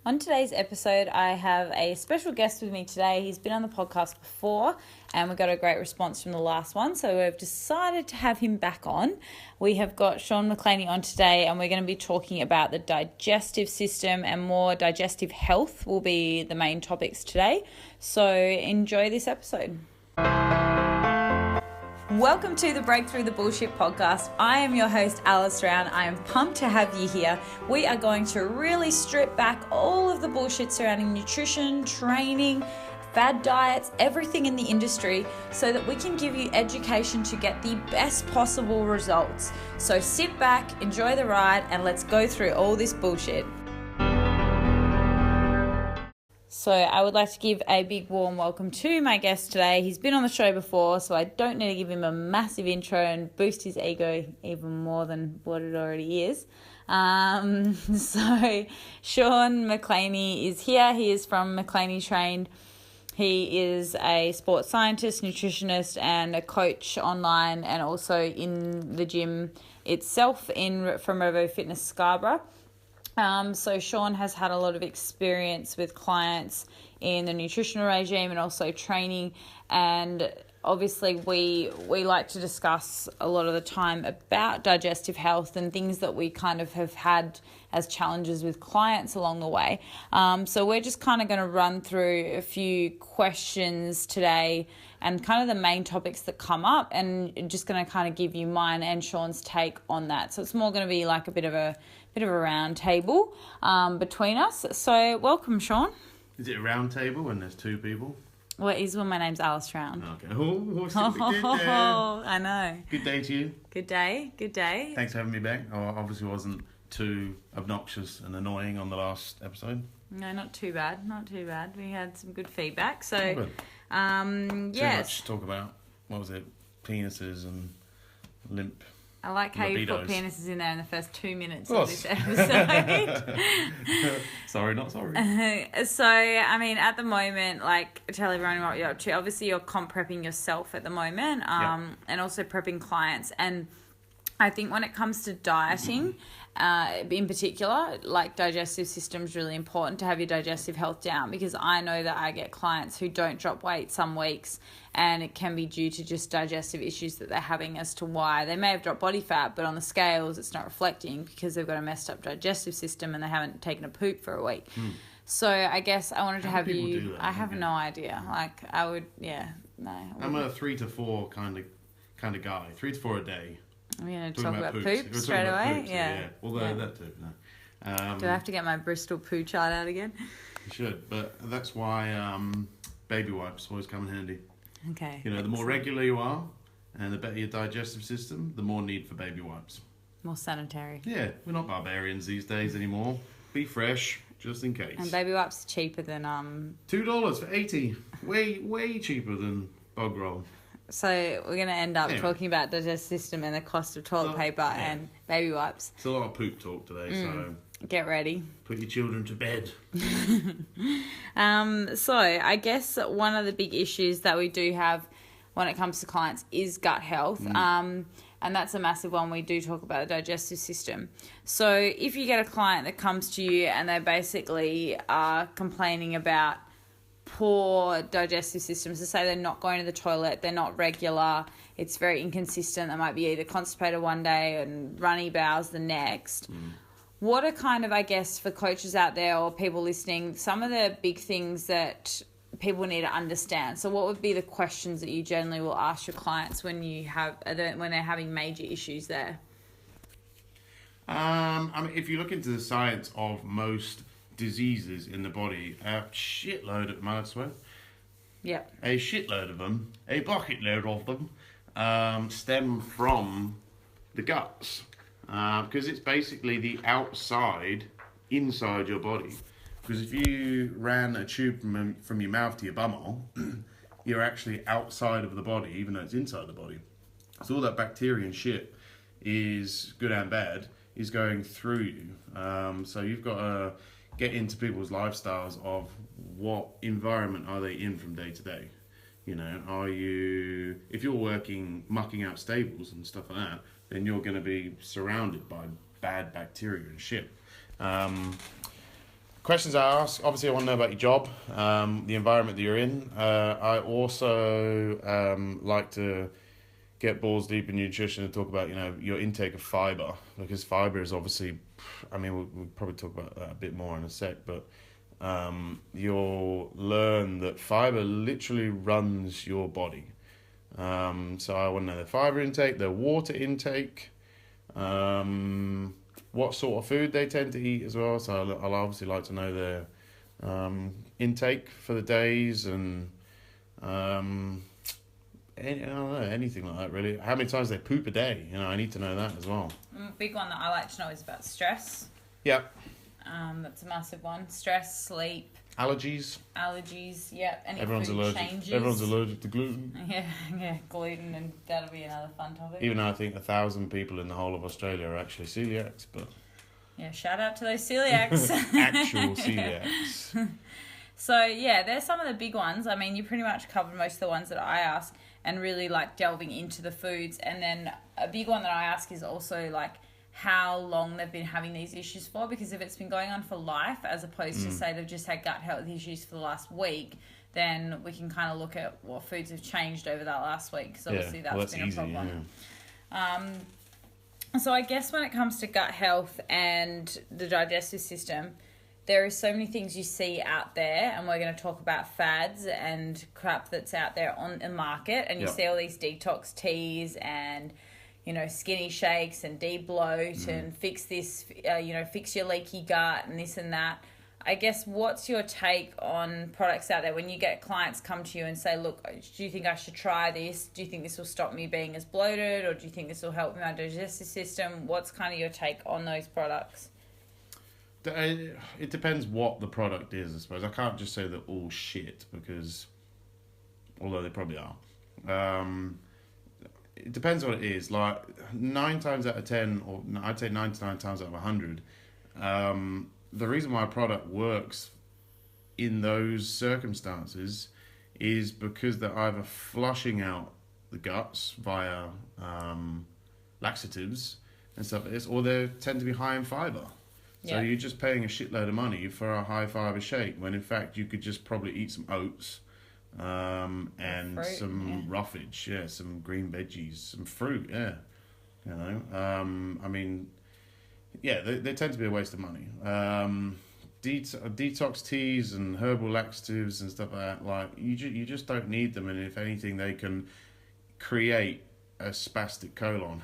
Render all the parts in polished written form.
On today's episode, I have a special guest with me today. He's been on the podcast before and we got a great response from the last one, so we've decided to have him back on. We have got Sean Mclaney on today and we're going to be talking about the digestive system, and more digestive health will be the main topics today. So enjoy this episode. Welcome to the Breakthrough the Bullshit podcast. I am your host, Alice Round. I am pumped to have you here. We are going to really strip back all of the bullshit surrounding nutrition, training, fad diets, everything in the industry, so that we can give you education to get the best possible results. So sit back, enjoy the ride, and let's go through all this bullshit. So I would like to give a big warm welcome to my guest today. He's been on the show before, so I don't need to give him a massive intro and boost his ego even more than what it already is. So Sean Mclaney is here. He is from Mclaney Trained. He is a sports scientist, nutritionist, and a coach online and also in the gym itself from Revo Fitness Scarborough. So Sean has had a lot of experience with clients in the nutritional regime and also training, and obviously we like to discuss a lot of the time about digestive health and things that we kind of have had as challenges with clients along the way. So we're just kind of going to run through a few questions today and kind of the main topics that come up, and just going to kind of give you mine and Sean's take on that. So it's more going to be like a bit of a round table between us. So welcome, Sean. Is it a round table when there's two people? Well, it is when my name's Alice Round. Okay. Good I know. Good day to you. Good day. Thanks for having me back. I obviously wasn't too obnoxious and annoying on the last episode. No, not too bad. We had some good feedback. So, Too yes. much talk about, what was it, penises and limp. I like how you put libidos. penises in there in the first 2 minutes of this episode. Sorry, not sorry. So, I mean, at the moment, like, tell everyone what you're up to. Obviously, you're comp prepping yourself at the moment, and also prepping clients. And I think when it comes to dieting, in particular, like, digestive system is really important to have your digestive health down, because I know that I get clients who don't drop weight some weeks, and it can be due to just digestive issues that they're having as to why they may have dropped body fat, but on the scales it's not reflecting because they've got a messed up digestive system and they haven't taken a poop for a week. So I guess I wanted to have you. Do that? I have no idea. Like, I would, I'm a 3 to 4 kind of guy. 3 to 4 a day. I'm going to Talking talk about poops. poop straight away. Poops, yeah. Well, that too. No. Do I have to get my Bristol poo chart out again? You should, but that's why baby wipes always come in handy. Okay. You know, the more regular you are and the better your digestive system, the more need for baby wipes. More sanitary. Yeah, we're not barbarians these days anymore. Be fresh, just in case. And baby wipes are cheaper than $2 for 80. Way cheaper than bog roll. So we're going to end up talking about the digestive system and the cost of toilet paper and baby wipes. It's a lot of poop talk today, so get ready. Put your children to bed. So I guess one of the big issues that we do have when it comes to clients is gut health. And that's a massive one. We do talk about the digestive system. So if you get a client that comes to you and they basically are complaining about poor digestive systems, to say they're not going to the toilet, they're not regular, it's very inconsistent, they might be either constipated one day and runny bowels the next. What are kind of, I guess, for coaches out there or people listening, some of the big things that people need to understand? So what would be the questions that you generally will ask your clients when they're having major issues there? I mean, if you look into the science of most diseases in the body, a shitload of them, I swear. Yeah. A shitload of them, a bucket load of them, stem from the guts. Because it's basically the inside your body. Because if you ran a tube from your mouth to your bumhole, you're actually outside of the body, even though it's inside the body. So all that bacteria and shit is good and bad, is going through you. So you've got to get into people's lifestyles of what environment are they in from day to day. You know, if you're mucking out stables and stuff like that, then you're going to be surrounded by bad bacteria and shit. Questions I ask, obviously I want to know about your job, the environment that you're in. I also like to get balls deep in nutrition and talk about, your intake of fibre, because fibre is obviously, we'll probably talk about that a bit more in a sec, but you'll learn that fibre literally runs your body. So I want to know their fibre intake, their water intake, what sort of food they tend to eat as well. So I'll obviously like to know their intake for the days and I don't know, anything like that really. How many times they poop a day? I need to know that as well. Big one that I like to know is about stress. Yep. That's a massive one. Stress, sleep. Allergies. Yep. Any Everyone's food allergic. changes. Everyone's allergic to gluten. Yeah, gluten, and that'll be another fun topic. Even though I think 1,000 people in the whole of Australia are actually celiacs, but yeah, shout out to those celiacs. actual celiacs. So yeah, there's some of the big ones. You pretty much covered most of the ones that I ask, and really like delving into the foods. And then a big one that I ask is also like how long they've been having these issues for, because if it's been going on for life, as opposed to say they've just had gut health issues for the last week, then we can kind of look at what foods have changed over that last week, because obviously that's been easy, a problem. Yeah. So I guess when it comes to gut health and the digestive system, there are so many things you see out there, and we're going to talk about fads and crap that's out there on the market, and you see all these detox teas and skinny shakes and de-bloat and fix this, fix your leaky gut and this and that. I guess what's your take on products out there when you get clients come to you and say, look, do you think I should try this? Do you think this will stop me being as bloated, or do you think this will help my digestive system? What's kind of your take on those products? It depends what the product is, I suppose. I can't just say they're all shit, because although they probably are. It depends what it is. Like 9 times out of 10, or I'd say 99 times out of 100, the reason why a product works in those circumstances is because they're either flushing out the guts via laxatives and stuff like this, or they tend to be high in fibre. So you're just paying a shitload of money for a high fibre shake, when in fact you could just probably eat some oats and fruit, some roughage, some green veggies, some fruit, they tend to be a waste of money. Detox teas and herbal laxatives and stuff like that, like you just don't need them, and if anything, they can create a spastic colon.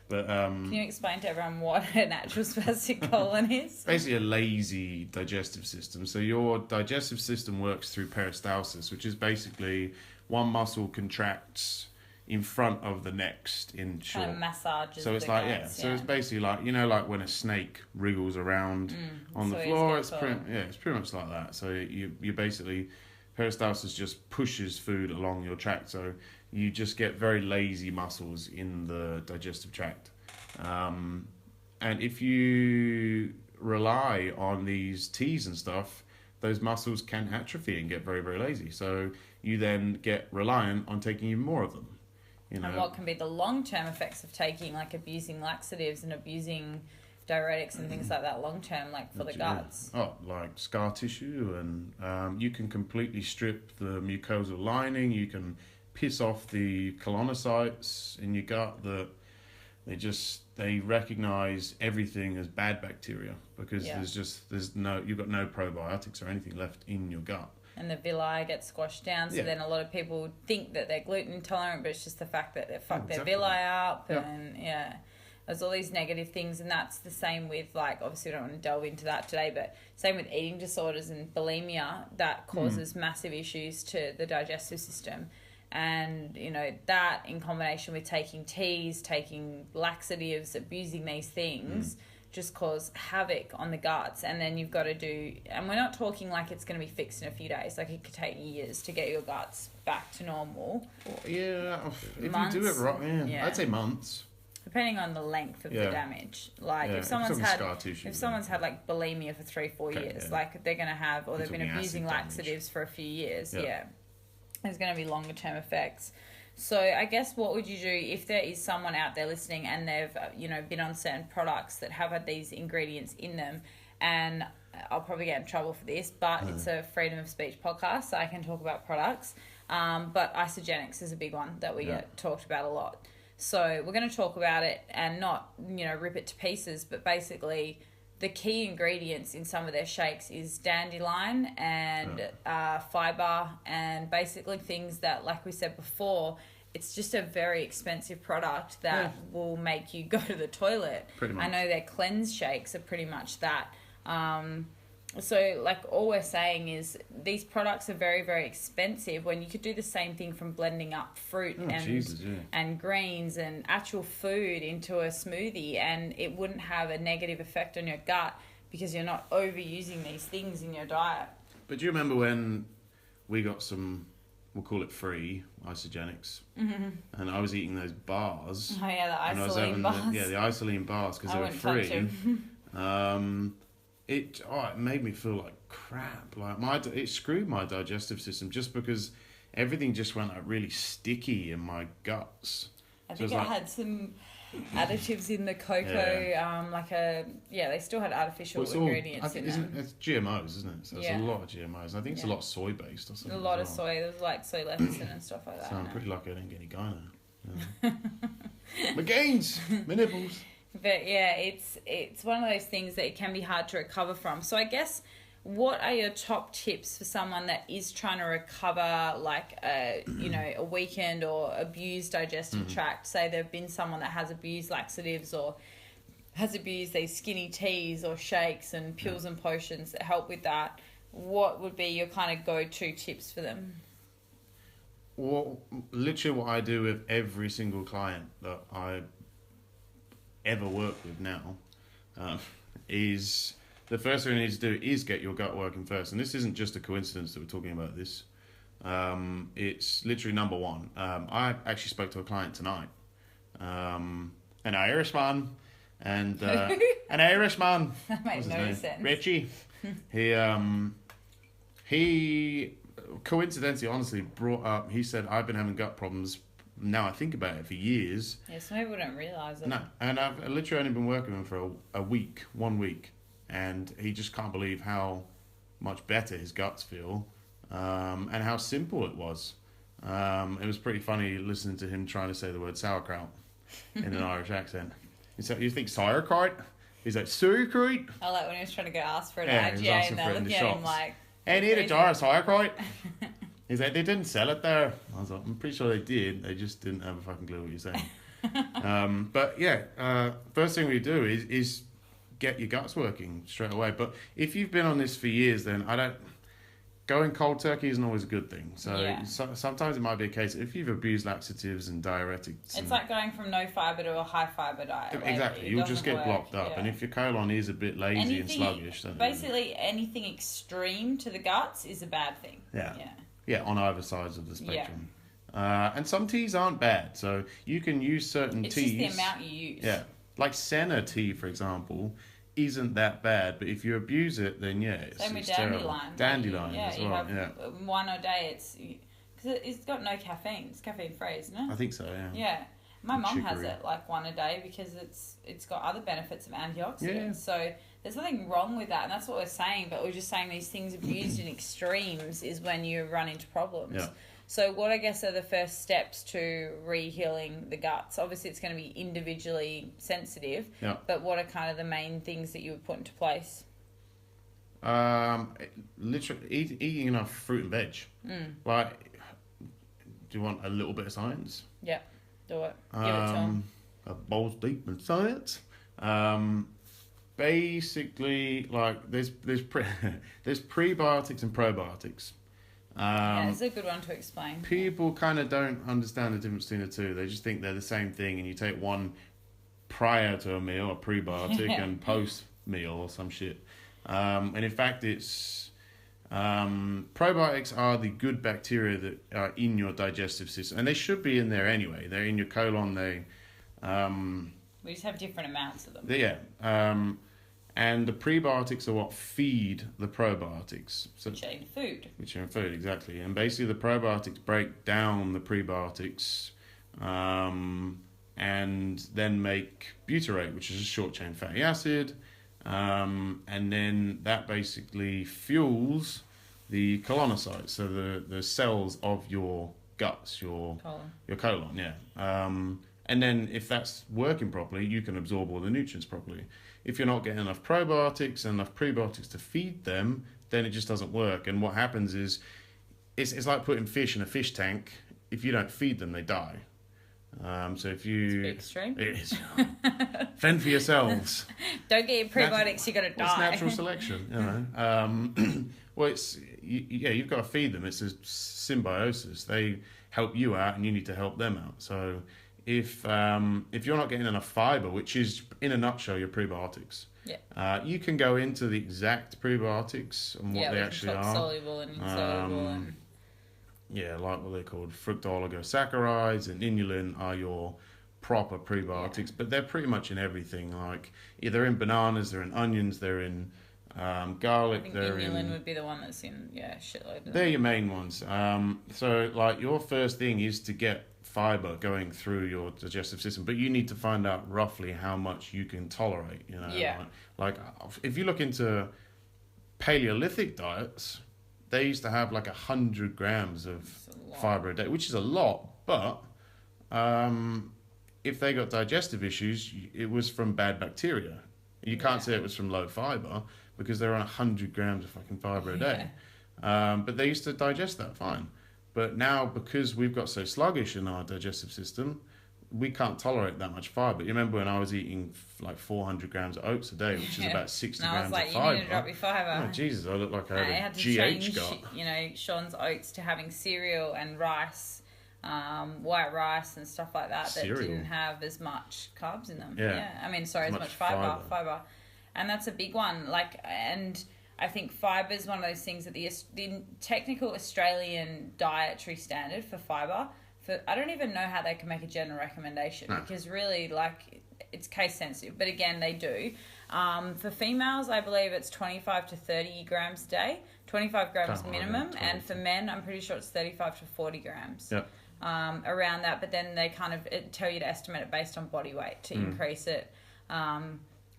But can you explain to everyone what an actual spastic colon is? Basically a lazy digestive system. So your digestive system works through peristalsis, which is basically one muscle contracts in front of the next, in short. Kind of massages. So it's like guts, so it's basically like, like when a snake wriggles around on the floor. It's pretty much like that. So you basically, peristalsis just pushes food along your tract. So you just get very lazy muscles in the digestive tract. And if you rely on these teas and stuff, those muscles can atrophy and get very, very lazy. So you then get reliant on taking even more of them. And what can be the long-term effects of taking, like abusing laxatives and abusing diuretics and things like that long-term, like for the guts? Oh, like scar tissue, and you can completely strip the mucosal lining. You can piss off the colonocytes in your gut that they recognize everything as bad bacteria, because you've got no probiotics or anything left in your gut. And the villi get squashed down, so then a lot of people think that they're gluten intolerant, but it's just the fact that they fucked their villi up, and there's all these negative things. And that's the same with, like, obviously we don't want to delve into that today, but same with eating disorders and bulimia, that causes massive issues to the digestive system. And that in combination with taking teas, taking laxatives, abusing these things just cause havoc on the guts. And then you've got to do, and we're not talking like it's going to be fixed in a few days, like it could take years to get your guts back to normal. If months, you do it right, I'd say months, depending on the length of the damage. Like if someone's had like bulimia for 3-4 years, like they're going to have, or they've been abusing laxatives for a few years, there's going to be longer term effects. So I guess what would you do if there is someone out there listening and they've been on certain products that have had these ingredients in them, and I'll probably get in trouble for this, but it's a freedom of speech podcast, so I can talk about products. But isogenics is a big one that we get talked about a lot. So we're going to talk about it and not, rip it to pieces, but basically the key ingredients in some of their shakes is dandelion and fibre, and basically things that, like we said before, it's just a very expensive product that will make you go to the toilet. Pretty much. I know their cleanse shakes are pretty much that. So, like, all we're saying is these products are very, very expensive when you could do the same thing from blending up fruit and greens and actual food into a smoothie, and it wouldn't have a negative effect on your gut because you're not overusing these things in your diet. But do you remember when we got some, we'll call it free, isogenics, and I was eating those bars. Oh, yeah, the isoline bars. The isoline bars, because they were free. It made me feel like crap. Like it screwed my digestive system just because everything just went like really sticky in my guts. I think it had some additives in the cocoa. They still had artificial ingredients in them. It's GMOs, isn't it? So there's a lot of GMOs. I think it's a lot soy based or something. A lot of soy. There's like soy lecithin and stuff like that. So I'm pretty lucky I didn't get any gyno. My gains, my nipples. But yeah, it's one of those things that it can be hard to recover from. So I guess, what are your top tips for someone that is trying to recover, like a weakened or abused digestive tract? Say there've been someone that has abused laxatives or has abused these skinny teas or shakes and pills and potions that help with that. What would be your kind of go-to tips for them? Well, literally what I do with every single client that I ever work with now is the first thing you need to do is get your gut working first. And this isn't just a coincidence that we're talking about this. It's literally number one. I actually spoke to a client tonight, an Irishman, and an Irishman. That makes no sense. Richie. He coincidentally, honestly, brought up. He said, "I've been having gut problems." Now I think about it, for years. Yeah, some people don't realise it. No, and I've literally only been working with him for 1 week, and he just can't believe how much better his guts feel, and how simple it was. It was pretty funny listening to him trying to say the word sauerkraut in an Irish accent. He's like, "You think sauerkraut?" He's like, "Sauerkraut?" I like when he was trying to go ask for it at IGA, and they're looking at him like, "Hey, need a jar of sauerkraut?" He's like, "They didn't sell it there." I was like, "I'm pretty sure they did. They just didn't have a fucking clue what you're saying." But yeah, first thing we do is get your guts working straight away. But if you've been on this for years, then going cold turkey isn't always a good thing. So sometimes it might be a case if you've abused laxatives and diuretics. It's like going from no fibre to a high fibre diet. Exactly, you'll just get blocked up. And if your colon is a bit lazy and sluggish, then basically anything extreme to the guts is a bad thing. Yeah, on either sides of the spectrum. And some teas aren't bad, so you can use certain teas. It's just the amount you use. Yeah, like senna tea, for example, isn't that bad, but if you abuse it, then same with dandelion. Dandelion as well. One a day. Because it's got no caffeine. It's caffeine free, isn't it? I think so. Yeah. Yeah. My mum has it like one a day because it's got other benefits of antioxidants. Yeah. So there's nothing wrong with that, and that's what we're saying. But we're just saying these things abused in extremes is when you run into problems. Yeah. So what I guess are the first steps to re-healing the guts? Obviously, it's going to be individually sensitive. Yeah. But what are kind of the main things that you would put into place? Literally eating enough fruit and veg. Like, do you want a little bit of science? Yeah. Do it. Give it to them. A balls deep in science. Basically, like there's prebiotics and probiotics. It's a good one to explain. People kind of don't understand the difference between the two. They just think they're the same thing, and you take one prior to a meal, a prebiotic, and post meal or some shit. And in fact, it's probiotics are the good bacteria that are in your digestive system, and they should be in there anyway. They're in your colon. We just have different amounts of them. Yeah. And the prebiotics are what feed the probiotics. So, which are in food. Which are in food, exactly. And basically the probiotics break down the prebiotics and then make butyrate, which is a short-chain fatty acid. And then that basically fuels the colonocytes, so the cells of your guts, your colon, yeah. And then if that's working properly, you can absorb all the nutrients properly. If you're not getting enough probiotics and enough prebiotics to feed them, then it just doesn't work. And what happens is, it's like putting fish in a fish tank. If you don't feed them, they die. So if you... It's a bit extreme. It is. Fend for yourselves. Don't get your probiotics, you're going to die. It's natural selection, you know. Well, you've got to feed them. It's a symbiosis. They help you out, and you need to help them out. So if you're not getting enough fibre, which is, in a nutshell, your prebiotics, you can go into the exact prebiotics and what they actually are. Soluble and insoluble. Yeah, like what they're called, fructooligosaccharides and inulin are your proper prebiotics, but they're pretty much in everything. Like, they're in bananas, they're in onions, they're in garlic. I think inulin would be the one that's in shitload. They're your main ones. So like, your first thing is to get fiber going through your digestive system, but you need to find out roughly how much you can tolerate. You know, like if you look into Paleolithic diets, they used to have like 100 grams of fiber a day, which is a lot, but if they got digestive issues, it was from bad bacteria. You can't say it was from low fiber, because they're on 100 grams of fucking fiber a day. But they used to digest that fine. But now, because we've got so sluggish in our digestive system, we can't tolerate that much fiber. You remember when I was eating like 400 grams of oats a day, which is about 60 grams of fiber. I was like, you need to drop your fiber. Oh, Jesus, I look like I had a GH gut. You know, Sean's oats to having cereal and rice, white rice and stuff like that didn't have as much carbs in them. I mean, sorry, as much fiber. And that's a big one. Like, and I think fiber is one of those things that the technical Australian dietary standard for fiber, I don't even know how they can make a general recommendation, because really, like, it's case sensitive. But again, they do. For females, I believe it's 25 to 30 grams a day, 25 grams minimum. And for men, I'm pretty sure it's 35 to 40 grams. Around that. But then they kind of tell you to estimate it based on body weight to increase it.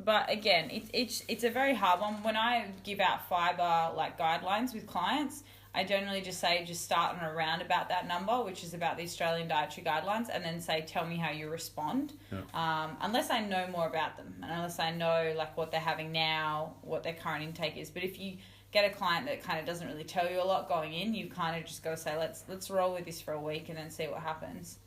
But again, it's a very hard one. When I give out fiber like guidelines with clients, I generally just say start on around about that number, which is about the Australian dietary guidelines, and then say, tell me how you respond. Unless I know more about them, and unless I know like what they're having now, what their current intake is. But if you get a client that kind of doesn't really tell you a lot going in, you kind of just got to say, let's roll with this for a week and then see what happens.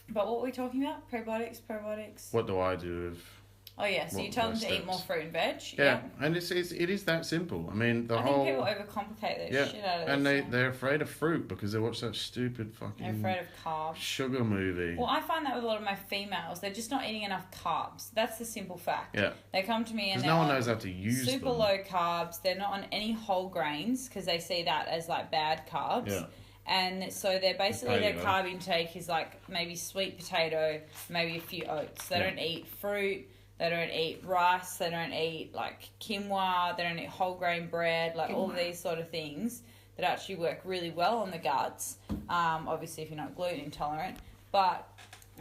But what were we talking about? Probiotics. What do I do if... Oh yeah, so you tell them to eat more fruit and veg. Yeah, and it is that simple. I mean, I think people overcomplicate this shit out of this. And they're afraid of fruit because they watch that stupid fucking... They're afraid of carbs. Sugar movie. Well, I find that with a lot of my females, they're just not eating enough carbs. That's the simple fact. Yeah. They come to me and they're no one knows how to use super them. low carbs. They're not on any whole grains because they see that as like bad carbs. Yeah. And so they're basically, their carb intake is like maybe sweet potato, maybe a few oats. They don't eat fruit. They don't eat rice. They don't eat like quinoa. They don't eat whole grain bread. Like all of these sort of things that actually work really well on the guts. Obviously, if you're not gluten intolerant, but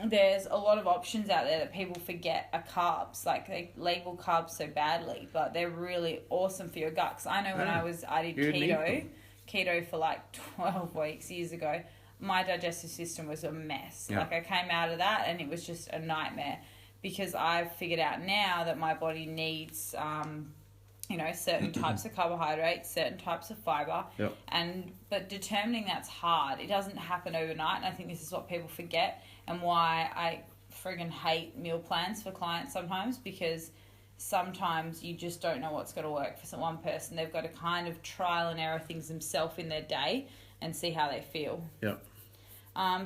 there's a lot of options out there that people forget are carbs. Like they label carbs so badly, but they're really awesome for your gut. 'Cause I know when I did keto for like 12 weeks years ago, my digestive system was a mess. Like I came out of that and it was just a nightmare. Because I've figured out now that my body needs, certain types of carbohydrates, certain types of fibre. But determining that's hard. It doesn't happen overnight. And I think this is what people forget and why I friggin' hate meal plans for clients sometimes, because sometimes you just don't know what's going to work for one person. They've got to kind of trial and error things themselves in their day and see how they feel.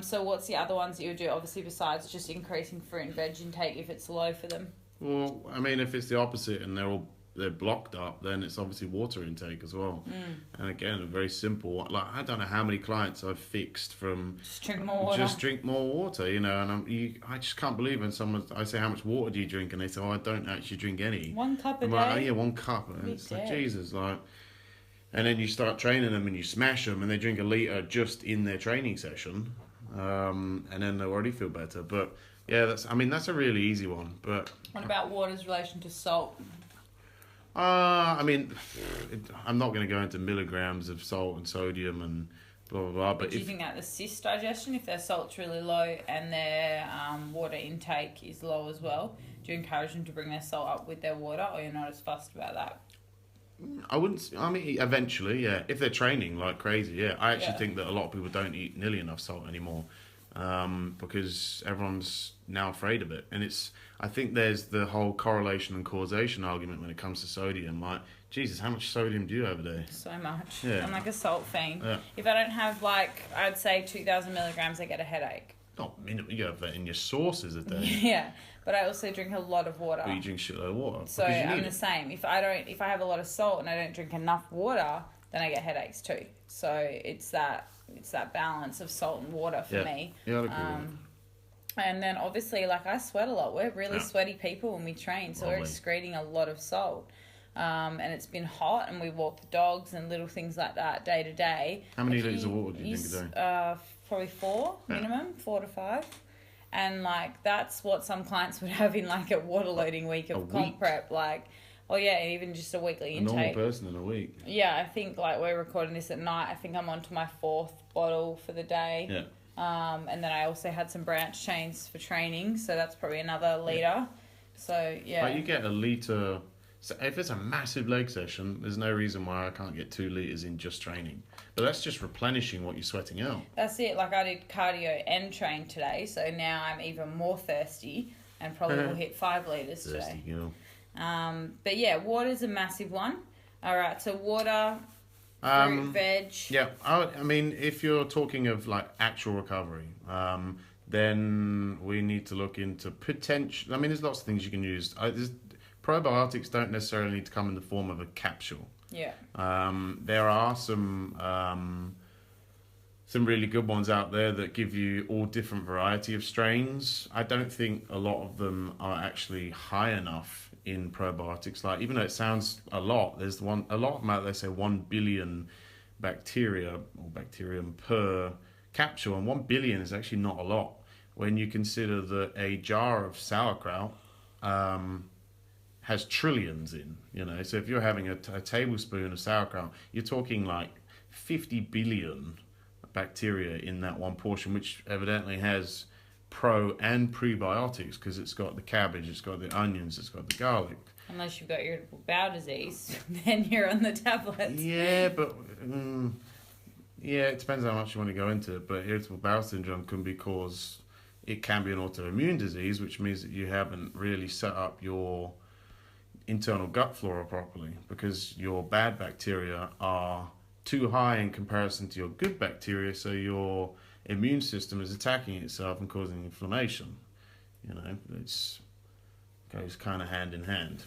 So what's the other ones that you would do, obviously, besides just increasing fruit and veg intake if it's low for them? Well, I mean, if it's the opposite and they're blocked up, then it's obviously water intake as well. And again, a very simple, like I don't know how many clients I've fixed from just drink more water. Just drink more water, and I just can't believe when I say how much water do you drink, and they say, I don't actually drink any. 1 cup a day. Like, oh, yeah, 1 cup, and it's like Jesus, like. And then you start training them and you smash them and they drink a litre just in their training session. And then they already feel better. But Yeah, that's a really easy one. But What about water's relation to salt? I mean, I'm not going to go into milligrams of salt and sodium and blah blah blah. But do you think that assists digestion if their salt's really low and their water intake is low as well? Do you encourage them to bring their salt up with their water, or you're not as fussed about that? I wouldn't. I mean, eventually, yeah. If they're training like crazy, yeah. I actually think that a lot of people don't eat nearly enough salt anymore, because everyone's now afraid of it. And I think there's the whole correlation and causation argument when it comes to sodium. Like, Jesus, how much sodium do you have a day? So much. Yeah. I'm like a salt fiend. Yeah. If I don't have I'd say 2,000 milligrams, I get a headache. Not minimum. You have that in your sauces a day. Yeah. But I also drink a lot of water. But you drink shitload of water. So I'm the same. If I have a lot of salt and I don't drink enough water, then I get headaches too. So it's that balance of salt and water for me. Yeah, I'd agree with that. And then obviously, I sweat a lot. We're really sweaty people when we train, so we're excreting a lot of salt. And it's been hot, and we walk the dogs and little things like that day to day. How many litres of water do you think a day? Probably 4 minimum, 4 to 5. And that's what some clients would have in a water loading week of comp prep. Even just a weekly intake. A normal person in a week. Yeah, I think we're recording this at night. I think I'm on to my 4th bottle for the day. Yeah. And then I also had some branch chains for training, so that's probably another litre. Yeah. So yeah. But you get a litre. So if it's a massive leg session, there's no reason why I can't get 2 litres in just training. But that's just replenishing what you're sweating out. That's it. I did cardio and train today, so now I'm even more thirsty and probably will hit 5 litres today. Thirsty girl. But yeah, water's a massive one. All right, so water, fruit, veg. Yeah, I mean, if you're talking of actual recovery, then we need to look into potential. I mean, there's lots of things you can use. Probiotics don't necessarily need to come in the form of a capsule. Yeah. There are some really good ones out there that give you all different variety of strains. I don't think a lot of them are actually high enough in probiotics. Even though it sounds a lot, there's a lot of them out there say 1 billion bacteria or bacterium per capsule, and 1 billion is actually not a lot when you consider that a jar of sauerkraut has trillions in, so if you're having a tablespoon of sauerkraut, you're talking 50 billion bacteria in that one portion, which evidently has pro and prebiotics because it's got the cabbage, it's got the onions, it's got the garlic. Unless you've got irritable bowel disease, then you're on the tablets. Yeah, but it depends how much you want to go into it. But irritable bowel syndrome can be an autoimmune disease, which means that you haven't really set up your internal gut flora properly because your bad bacteria are too high in comparison to your good bacteria, so your immune system is attacking itself and causing inflammation. It goes kind of hand in hand.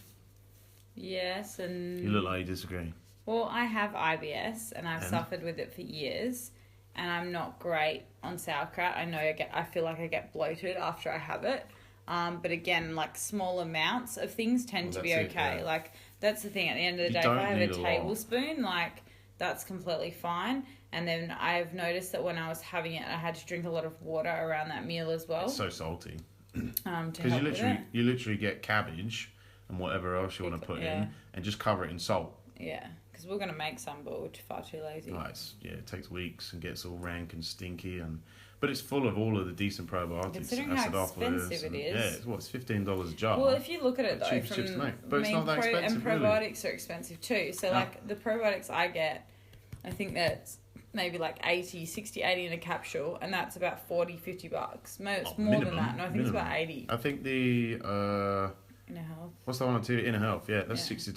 Yes, and you look like you disagree. Well, I have IBS and I've suffered with it for years, and I'm not great on sauerkraut. I feel like I get bloated after I have it. But again, small amounts of things tend to be okay. Yeah. That's the thing. At the end of the day, if I have a tablespoon, that's completely fine. And then I've noticed that when I was having it, I had to drink a lot of water around that meal as well. It's so salty. Because you literally get cabbage and whatever else you want to put in, and just cover it in salt. Yeah, because we're going to make some, but we're far too lazy. Right, it takes weeks and gets all rank and stinky, but it's full of all of the decent probiotics. Considering how expensive it is. Yeah, it's $15 a jar. Well, if you look at it though, but it's not that expensive. And probiotics are expensive too. So the probiotics I get, I think that's maybe 60, 80 in a capsule, and that's about $40-50. It's more than that. No, I think it's about 80. I think the Inner Health. What's the one on TV? Inner Health, yeah, that's $60.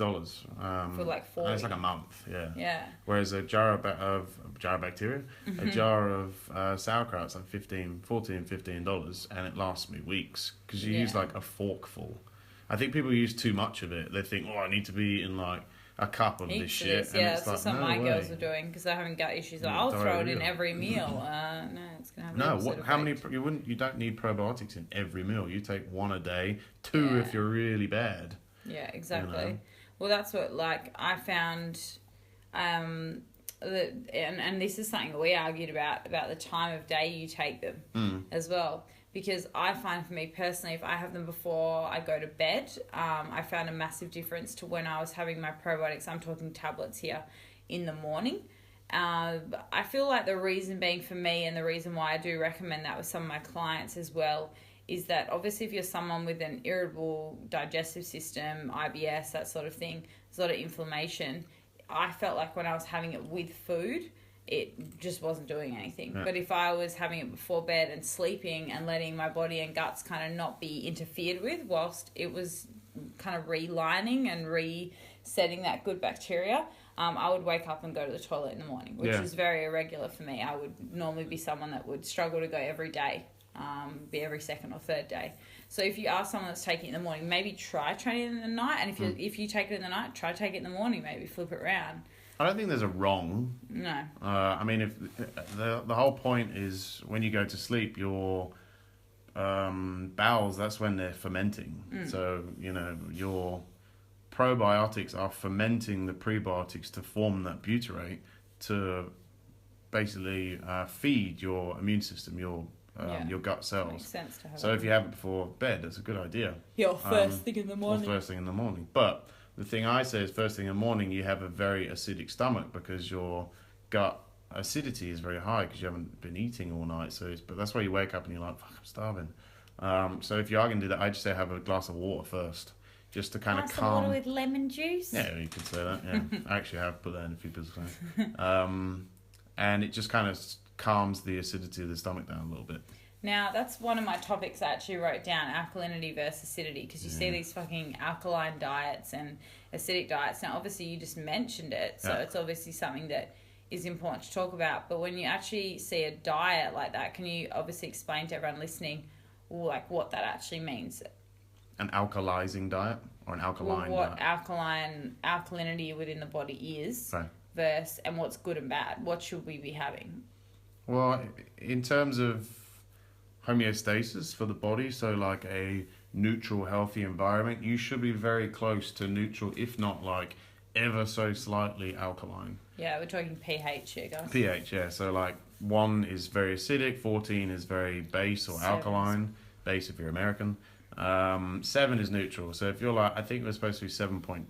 For 40. It's a month, yeah. Yeah. Whereas a jar of bacteria, a jar of sauerkraut's $15, and it lasts me weeks because you use a forkful. I think people use too much of it. They think, I need to be eating a cup of this shit. That's what some of my girls are doing because they're having gut issues. I'll throw it in every meal. No, it's gonna have how many? You don't need probiotics in every meal. You take 1 a day, 2 if you're really bad. Yeah, exactly. Well, that's what I found. And this is something that we argued about the time of day you take them as well. because I find for me personally, if I have them before I go to bed, I found a massive difference to when I was having my probiotics. I'm talking tablets here in the morning. I feel like the reason being for me, and the reason why I do recommend that with some of my clients as well, is that obviously if you're someone with an irritable digestive system, IBS, that sort of thing, there's a lot of inflammation. I felt like when I was having it with food, it just wasn't doing anything. Yeah. But if I was having it before bed and sleeping and letting my body and guts kind of not be interfered with whilst it was kind of relining and resetting that good bacteria, I would wake up and go to the toilet in the morning, which is very irregular for me. I would normally be someone that would struggle to go every day, be every second or third day. So if you are someone that's taking it in the morning, maybe try it in the night. And if you take it in the night, try take it in the morning, maybe flip it around. I don't think there's a wrong. No. I mean, if the whole point is when you go to sleep, your bowels, that's when they're fermenting. So, your probiotics are fermenting the prebiotics to form that butyrate to basically feed your immune system, your gut cells. Makes sense to have so if you have it before bed, that's a good idea. First thing in the morning. Or first thing in the morning. But the thing I say is first thing in the morning, you have a very acidic stomach because your gut acidity is very high because you haven't been eating all night. But that's why you wake up and you're like, fuck, I'm starving. So if you are going to do that, I just say have a glass of water first. Just to kind of calm. Water with lemon juice? Yeah, you could say that, yeah. I actually have put that in a few people's time. And it just kind of calms the acidity of the stomach down a little bit. Now, that's one of my topics I actually wrote down, alkalinity versus acidity, because you see these fucking alkaline diets and acidic diets. Now, obviously, you just mentioned it, so it's obviously something that is important to talk about. But when you actually see a diet like that, can you obviously explain to everyone listening, like, what that actually means? An alkalizing diet or an alkaline what diet? alkalinity within the body is, right. Versus, and what's good and bad. What should we be having? Well, in terms of homeostasis for the body, so like a neutral, healthy environment, you should be very close to neutral, if not like ever so slightly alkaline. Yeah, we're talking pH here, guys. pH, yeah. So like 1 is very acidic, 14 is very base or alkaline. Base if you're American. 7 is neutral. So if you're like, I think it was supposed to be 7.2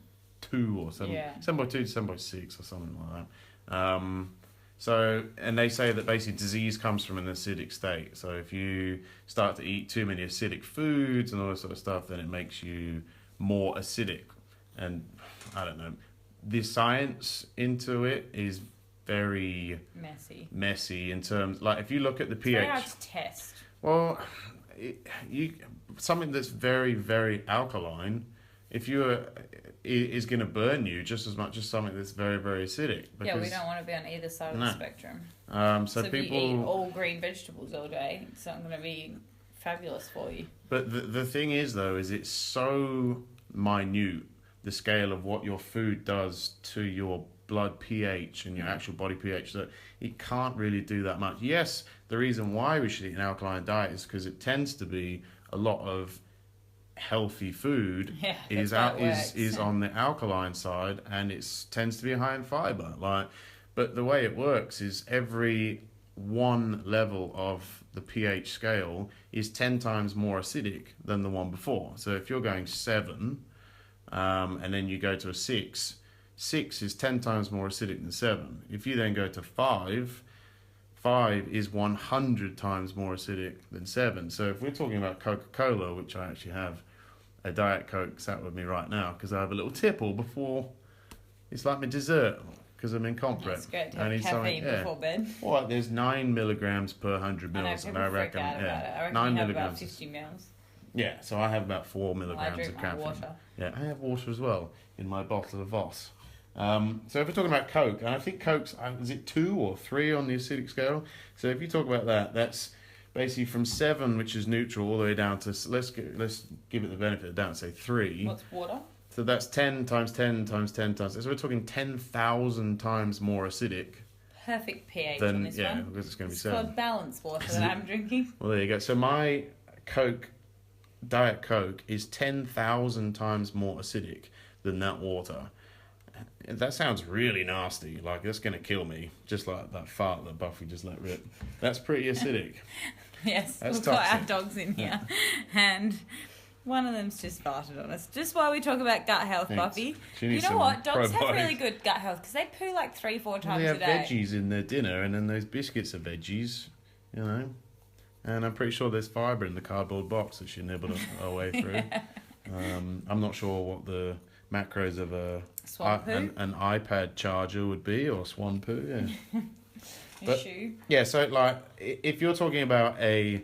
or 7.2 to 7.6 or something like that. So, and they say that basically disease comes from an acidic state. So if you start to eat too many acidic foods and all this sort of stuff, then it makes you more acidic. And I don't know, the science into it is very messy in terms, like if you look at the pH. It's very hard to test. Well, something that's very, very alkaline, if you is going to burn you just as much as something that's very, very acidic. Yeah, we don't want to be on either side of the spectrum. So people, if you eat all green vegetables all day, it's not going to be fabulous for you. But the thing is, though, is it's so minute, the scale of what your food does to your blood pH and your actual body pH, that it can't really do that much. Yes, the reason why we should eat an alkaline diet is because it tends to be a lot of healthy food is on the alkaline side, and it tends to be high in fiber. But the way it works is every one level of the pH scale is 10 times more acidic than the one before. So if you're going 7 and then you go to a 6 is 10 times more acidic than 7. If you then go to 5 is 100 times more acidic than 7. So if we're talking about Coca-Cola, which I actually have a Diet Coke sat with me right now because I have a little tipple before, it's like my dessert because I'm in comp prep. It's great to have caffeine before bed. Well, there's 9 milligrams per 100 mils, and I reckon I reckon 9 milligrams. About 50 mils. Yeah, so I have about 4 milligrams of caffeine. I drink my water. Yeah, I have water as well in my bottle of Voss. So if we're talking about Coke, and I think Coke's, is it 2 or 3 on the acidic scale? So if you talk about that, that's basically from 7, which is neutral, all the way down to, let's give it the benefit of the doubt, say 3. What's water? So that's 10 times 10 times 10 times. So we're talking 10,000 times more acidic. Perfect pH on this one. Yeah, because it's going to be 7. It's called balanced water that I'm drinking. Well, there you go. So my Diet Coke is 10,000 times more acidic than that water. That sounds really nasty. Like, that's going to kill me. Just like that fart that Buffy just let rip. That's pretty acidic. Yes, That's we've got toxic. our dogs in here. And one of them's just farted on us. Just while we talk about gut health, Thanks. Buffy. She You needs know some what? Dogs have probiotics. really good gut health because they poo like 3-4 times They a have day. veggies in their dinner, and then those biscuits are veggies, you know. And I'm pretty sure there's fibre in the cardboard box that she nibbled her way through. I'm not sure what the macros of Swan poo? an iPad charger would be, or swan poo, yeah. But- Issue. Yeah, so like if you're talking about I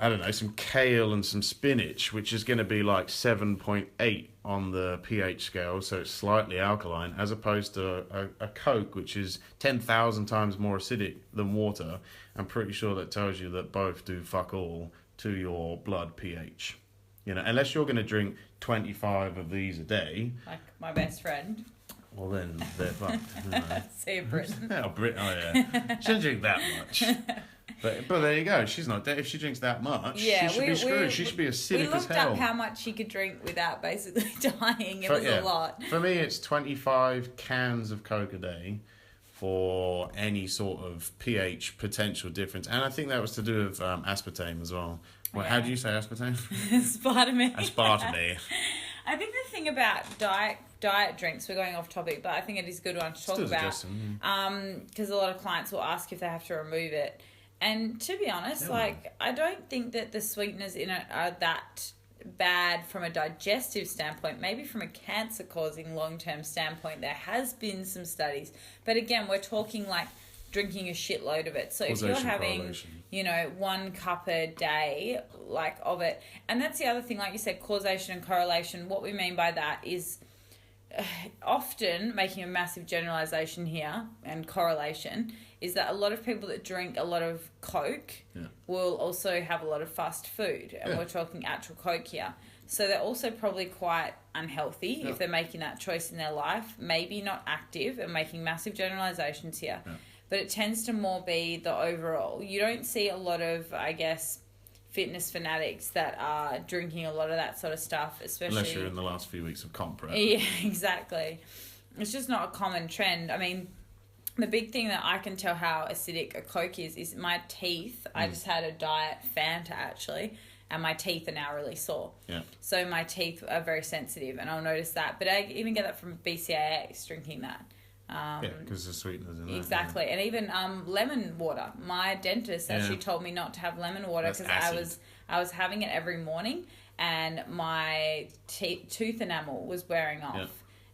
don't know, some kale and some spinach, which is going to be like 7.8 on the pH scale, so it's slightly alkaline, as opposed to a Coke, which is 10,000 times more acidic than water. I'm pretty sure that tells you that both do fuck all to your blood pH. You know, unless you're going to drink 25 of these a day, Like my best friend. well then they're fucked. You know. See you, Britain. Oh, yeah. She doesn't drink that much. But there you go. She's not dead. If she drinks that much, she should be screwed. She should be acidic as We looked hell. up how much she could drink without basically dying. It was Yeah. a lot. For me, it's 25 cans of Coke a day for any sort of pH potential difference. And I think that was to do with aspartame as well. Well, Yeah. how do you say aspartame? Aspartame. Aspartame. I think the thing about diet drinks, we're going off topic, but I think it is a good one to talk Still about. suggesting, Because a lot of clients will ask if they have to remove it. And to be honest, Yeah. like, I don't think that the sweeteners in it are that bad from a digestive standpoint. Maybe from a cancer-causing long-term standpoint, there has been some studies. But again, we're talking like drinking a shitload of it. So if you're Causation, having, correlation. you know, 1 cup a day, like, of it. And that's the other thing, like you said, causation and correlation. What we mean by that is often, making a massive generalization here and correlation, is that a lot of people that drink a lot of Coke will also have a lot of fast food. And we're talking actual Coke here. So they're also probably quite unhealthy if they're making that choice in their life. Maybe not active, and making massive generalizations here. Yeah. But it tends to more be the overall. You don't see a lot of, I guess, fitness fanatics that are drinking a lot of that sort of stuff, especially... Unless you're in the last few weeks of comp prep. Yeah, exactly. It's just not a common trend. I mean, the big thing that I can tell how acidic a Coke is my teeth. I just had a diet Fanta, actually, and my teeth are now really sore. Yeah. So my teeth are very sensitive, and I'll notice that. But I even get that from BCAAs, drinking that. Yeah, because there's sweeteners in there. Exactly. And even lemon water. My dentist actually told me not to have lemon water because I was having it every morning, and my tooth enamel was wearing off. Yeah.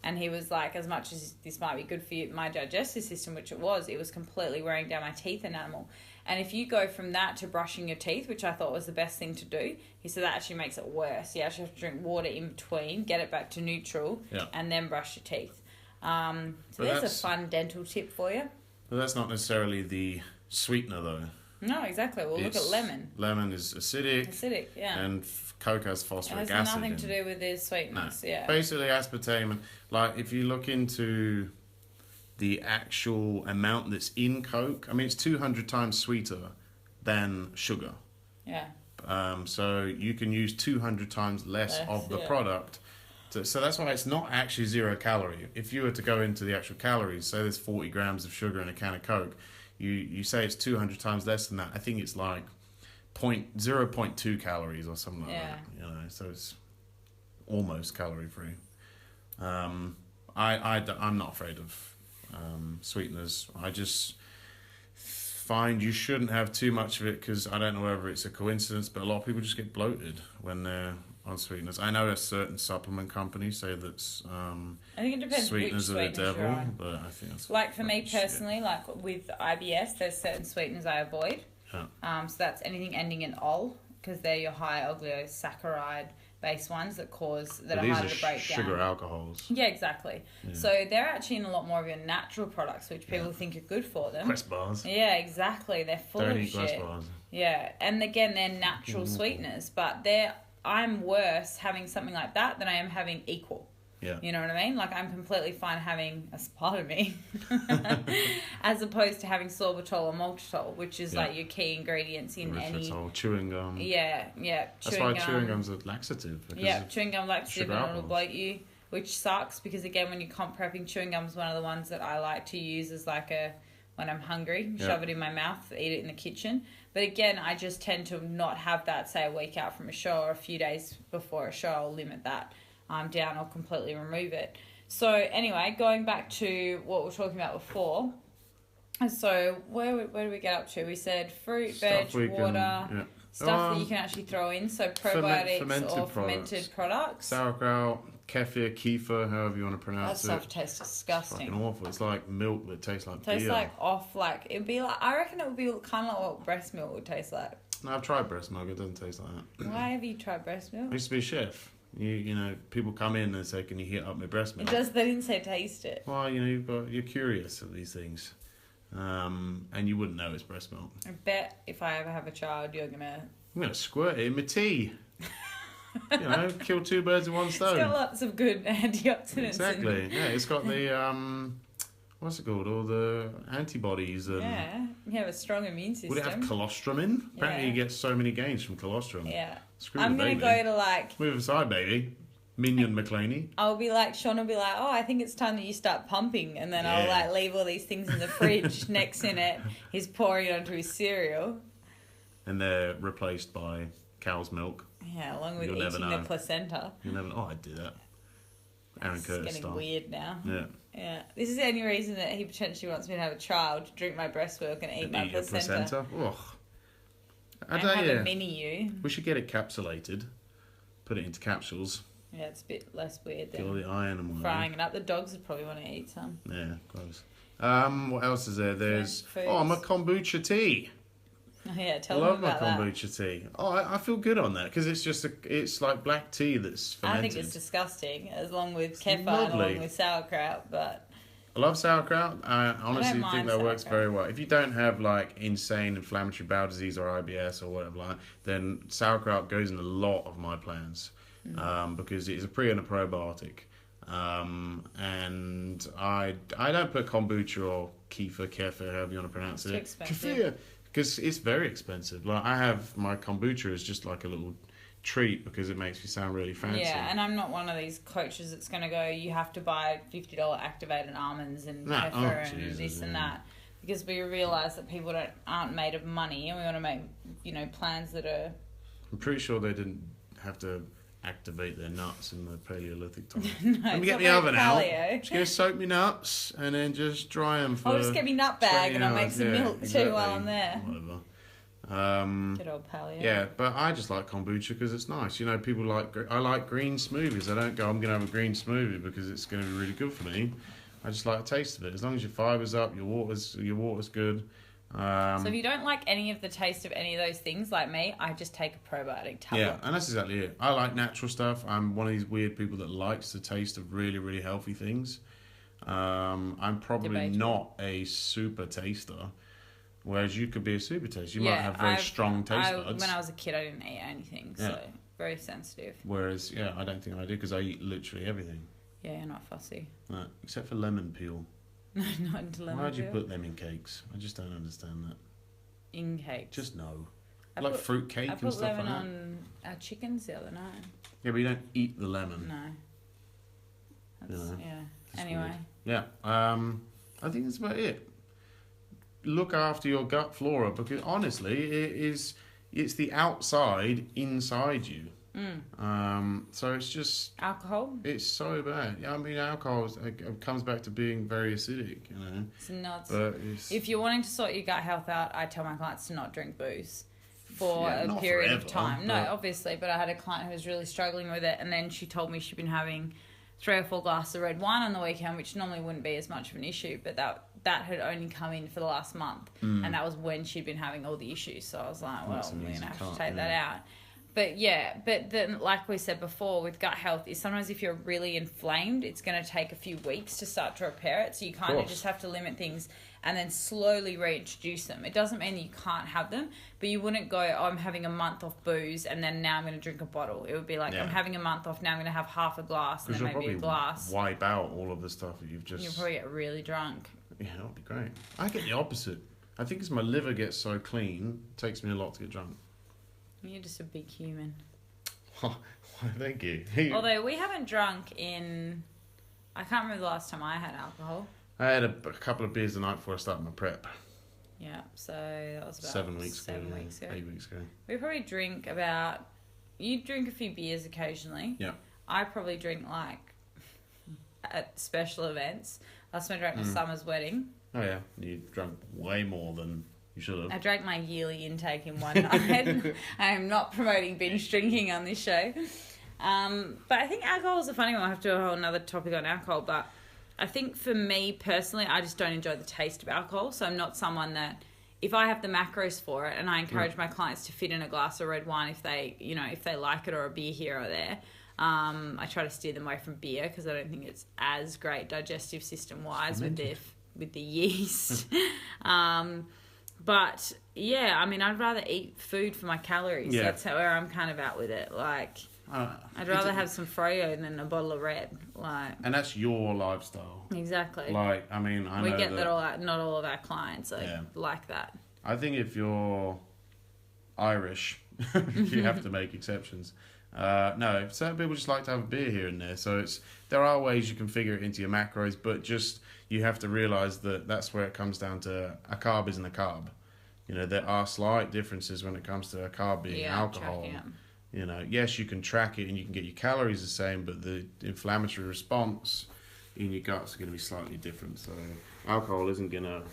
And he was like, as much as this might be good for my digestive system, which it was completely wearing down my teeth enamel. And if you go from that to brushing your teeth, which I thought was the best thing to do, he said that actually makes it worse. You actually have to drink water in between, get it back to neutral, and then brush your teeth. So there's a fun dental tip for you. But that's not necessarily the sweetener, though. No, exactly. Well, look at lemon. Lemon is acidic. Acidic, yeah. And Coke has phosphoric It acid. has nothing to do with the sweetness, yeah. Basically, aspartame, and like if you look into the actual amount that's in Coke, I mean, it's 200 times sweeter than sugar. Yeah. So you can use 200 times less of the product. So that's why it's not actually 0 calorie. If you were to go into the actual calories, say there's 40 grams of sugar in a can of Coke, you say it's 200 times less than that. I think it's like 0.2 calories or something like that. You know, so it's almost calorie free. I'm not afraid of sweeteners. I just find you shouldn't have too much of it because I don't know whether it's a coincidence, but a lot of people just get bloated when they're on sweeteners. I know that certain supplement companies say that I think it depends sweeteners which are the sweeteners you're devil, on. but I think that's like for me personally, like with IBS, there's certain sweeteners I avoid. Yeah. So that's anything ending in ol, because they're your high oligosaccharides based ones that are harder to break down. Sugar alcohols. Yeah, exactly. Yeah. So they're actually in a lot more of your natural products, which people think are good for them. Quest bars. Yeah, exactly. They're full Don't of eat shit. Quest bars. Yeah, and again, they're natural sweeteners, but I'm worse having something like that than I am having equal. Yeah. You know what I mean? Like, I'm completely fine having aspartame as opposed to having sorbitol or maltitol, which is like your key ingredients in Erythritol, chewing gum. Yeah. That's why chewing gum's a laxative. Yeah, chewing gum laxative and it'll alcohols. bloat you, which sucks because, again, when you're comp prepping, chewing gum's one of the ones that I like to use as like a when I'm hungry, Yeah. shove it in my mouth, eat it in the kitchen. But again, I just tend to not have that, say, a week out from a show or a few days before a show. I'll limit that down or completely remove it. So anyway, going back to what we were talking about before. So where did we get up to? We said fruit, Stuff veg, water, yeah. stuff that you can actually throw in. So probiotics fermented fermented products. Sauerkraut, kefir, kefir, however you want to That pronounce it. stuff tastes It's disgusting. fucking awful. It's like milk that tastes like Tastes beer. like it'd be like, I reckon it would be kind of like what breast milk would taste like. No, I've tried breast milk. It doesn't taste like that. Why have you tried breast milk? I used to be a chef. You know, people come in and say, "Can you heat up my breast milk?" They didn't say taste it. Well, you know, you're curious of these things, and you wouldn't know it's breast milk. I bet if I ever have a child, you're gonna. I'm gonna squirt it in my tea. You know, kill two birds with one stone. It's got lots of good antioxidants. Exactly. Yeah, it's got the what's it called? All the antibodies and. Yeah, you have a strong immune system. Would it have colostrum in? Apparently, Yeah. you get so many gains from colostrum. Yeah. Screw I'm the gonna baby. go to like. Move aside, baby. Minion Mclaney. I'll be like, Sean will be like, oh, I think it's time that you start pumping. And then I'll Yeah. like leave all these things in the fridge. Next in it, he's pouring it onto his cereal. And they're replaced by cow's milk. Yeah, along with You'll never eating the know. placenta. You never. Oh, I'd do that. Aaron It's Curtis getting style. weird now. Yeah. Yeah. This is the only reason that he potentially wants me to have a child, drink my breast milk and eat my Eat your placenta. Ugh. I And don't have yeah. a mini you. We should get it capsulated. Put it into capsules. Yeah, it's a bit less weird Get all than the iron and whatever. frying it up. The dogs would probably want to eat some. Yeah, gross. What else is there? There's Foods. I'm a kombucha tea. Oh, yeah, I tell love them my about that. kombucha tea. Oh, I feel good on that because it's like black tea that's I fermented. think it's disgusting, along with kefir and lovely. along with sauerkraut, but I love sauerkraut. I honestly mind think that works sauerkraut. very well. If you don't have like insane inflammatory bowel disease or IBS or whatever like, then sauerkraut goes in a lot of my plans because it's a pre and a probiotic. And I don't put kombucha or kefir, however you want to pronounce It's it. too expensive. Kefir, because it's very expensive. Like I have my kombucha as just like a little treat because it makes me sound really fancy. yeah, and I'm not one of these coaches that's going to go, you have to buy $50 activated almonds and Nah, kefir and Jesus, this and yeah. that, because we realise that people aren't made of money, and we want to make plans that are. I'm pretty sure they didn't have to activate their nuts in the Paleolithic time. No, Let me it's get not the very oven out. paleo. Just gonna soak me nuts and then just dry them for. I'll just get me nut bag 20 and I'll make hours. some Yeah, milk exactly. too while I'm there. Whatever. Good old paleo. Yeah, but I just like kombucha because it's nice. You know, people I like green smoothies. I don't go, I'm gonna have a green smoothie because it's gonna be really good for me. I just like the taste of it. As long as your fiber's up, your water's good. So if you don't like any of the taste of any of those things, like me, I just take a probiotic tablet. Yeah, and that's exactly it. I like natural stuff. I'm one of these weird people that likes the taste of really, really healthy things. I'm probably Debatable. not a super taster, whereas you could be a super taster. You might have very strong taste buds. When I was a kid, I didn't eat anything, so very sensitive. Whereas, yeah, I don't think I do because I eat literally everything. Yeah, you're not fussy. Right, except for lemon peel. Not into lemon Why'd you peel. put them in cakes? I just don't understand that. In cakes. Just no. I Like put- fruit cake I and put stuff lemon like that. on our chickens the other night. Yeah, but you don't eat the lemon. No. That's, Yeah. yeah. It's Anyway. weird. Yeah, I think that's about it. Look after your gut flora because honestly, it's the outside inside you. So it's just Alcohol? it's so bad. Yeah, I mean, alcohol comes back to being very acidic, you know. It's nuts. But it's, If you're wanting to sort your gut health out, I tell my clients to not drink booze for Yeah, a not period of forever, time. No, but- obviously, but I had a client who was really struggling with it, and then she told me she'd been having 3 or 4 glasses of red wine on the weekend, which normally wouldn't be as much of an issue, but that had only come in for the last month, and that was when she'd been having all the issues. So I was like, well, That's an we're going easy to have cut, to take yeah. that out. But yeah, but then, like we said before, with gut health, is sometimes if you're really inflamed, it's going to take a few weeks to start to repair it. So you kind of course. just have to limit things and then slowly reintroduce them. It doesn't mean that you can't have them, but you wouldn't go, oh, I'm having a month off booze and then now I'm going to drink a bottle. It would be like, Yeah. I'm having a month off, now I'm going to have half a glass and because then you'll maybe probably a glass. wipe out all of the stuff that you've just. You'll probably get really drunk. Yeah, that would be great. I get the opposite. I think as my liver gets so clean, it takes me a lot to get drunk. You're just a big human. Thank you. Although we haven't drunk in, I can't remember the last time I had alcohol. I had a couple of beers the night before I started my prep. Yeah, so that was about 7 weeks ago. 8 weeks ago. We probably drink about... You drink a few beers occasionally. Yeah. I probably drink, like, at special events. Last time I drank my summer's wedding. Oh, yeah. You drank way more than you should have. I drank my yearly intake in one night. I am not promoting binge drinking on this show. But I think alcohol is a funny one. I have to do a whole another topic on alcohol, but I think for me personally, I just don't enjoy the taste of alcohol. So I'm not someone that, if I have the macros for it, and I encourage my clients to fit in a glass of red wine if they, if they like it, or a beer here or there. I try to steer them away from beer because I don't think it's as great digestive system wise with the yeast. But yeah, I mean, I'd rather eat food for my calories. Yeah. That's where I'm kind of at with it. Like, I'd rather have some Froyo than a bottle of red. Like, and that's your lifestyle. Exactly. Like, I mean, I know we get that not all of our clients like that. I think if you're Irish, you have to make exceptions. No, certain people just like to have a beer here and there. So there are ways you can figure it into your macros, but just you have to realise that that's where it comes down to a carb isn't a carb. There are slight differences when it comes to a carb being alcohol. Yes, you can track it and you can get your calories the same, but the inflammatory response in your guts are going to be slightly different. So alcohol isn't going to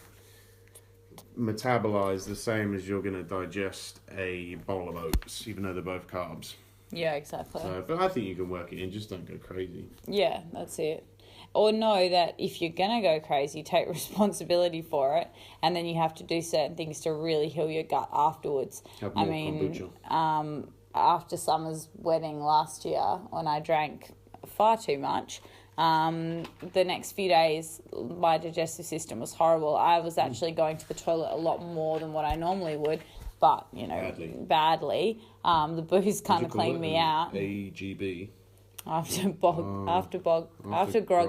metabolize the same as you're going to digest a bowl of oats, even though they're both carbs. Yeah, exactly. So, but I think you can work it in, just don't go crazy. Yeah, that's it. Or know that if you're going to go crazy, take responsibility for it, and then you have to do certain things to really heal your gut afterwards. Have more kombucha. After Summer's wedding last year, when I drank far too much, the next few days, my digestive system was horrible. I was actually going to the toilet a lot more than what I normally would, but, badly. The booze kind of cleaned me out. AGB. After grog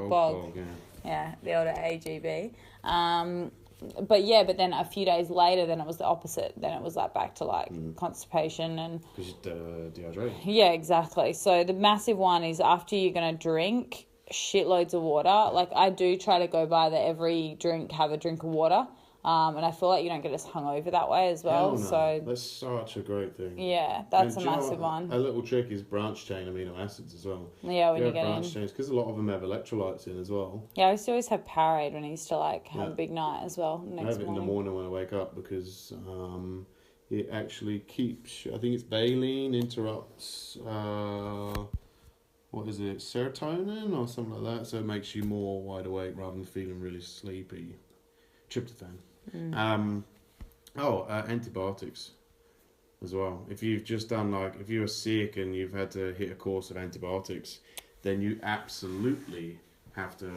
bog. Yeah, the older AGB. But then a few days later, then it was the opposite. Then it was like back to constipation and... Because you're dehydrated. Yeah, exactly. So the massive one is after you're going to drink shitloads of water. Like, I do try to go by that every drink, have a drink of water. And I feel like you don't get as hungover that way as well. Hell no. So that's such a great thing. Yeah, that's a massive one. A little trick is branch chain amino acids as well. Yeah, when you get branch chains, because a lot of them have electrolytes in as well. Yeah, I used to always have Powerade when I used to have a big night as well. I have it in the morning when I wake up because it actually keeps. I think it's valine interrupts. What is it? Serotonin or something like that. So it makes you more wide awake rather than feeling really sleepy. Tryptophan. Antibiotics as well. If you've just done if you were sick and you've had to hit a course of antibiotics, then you absolutely have to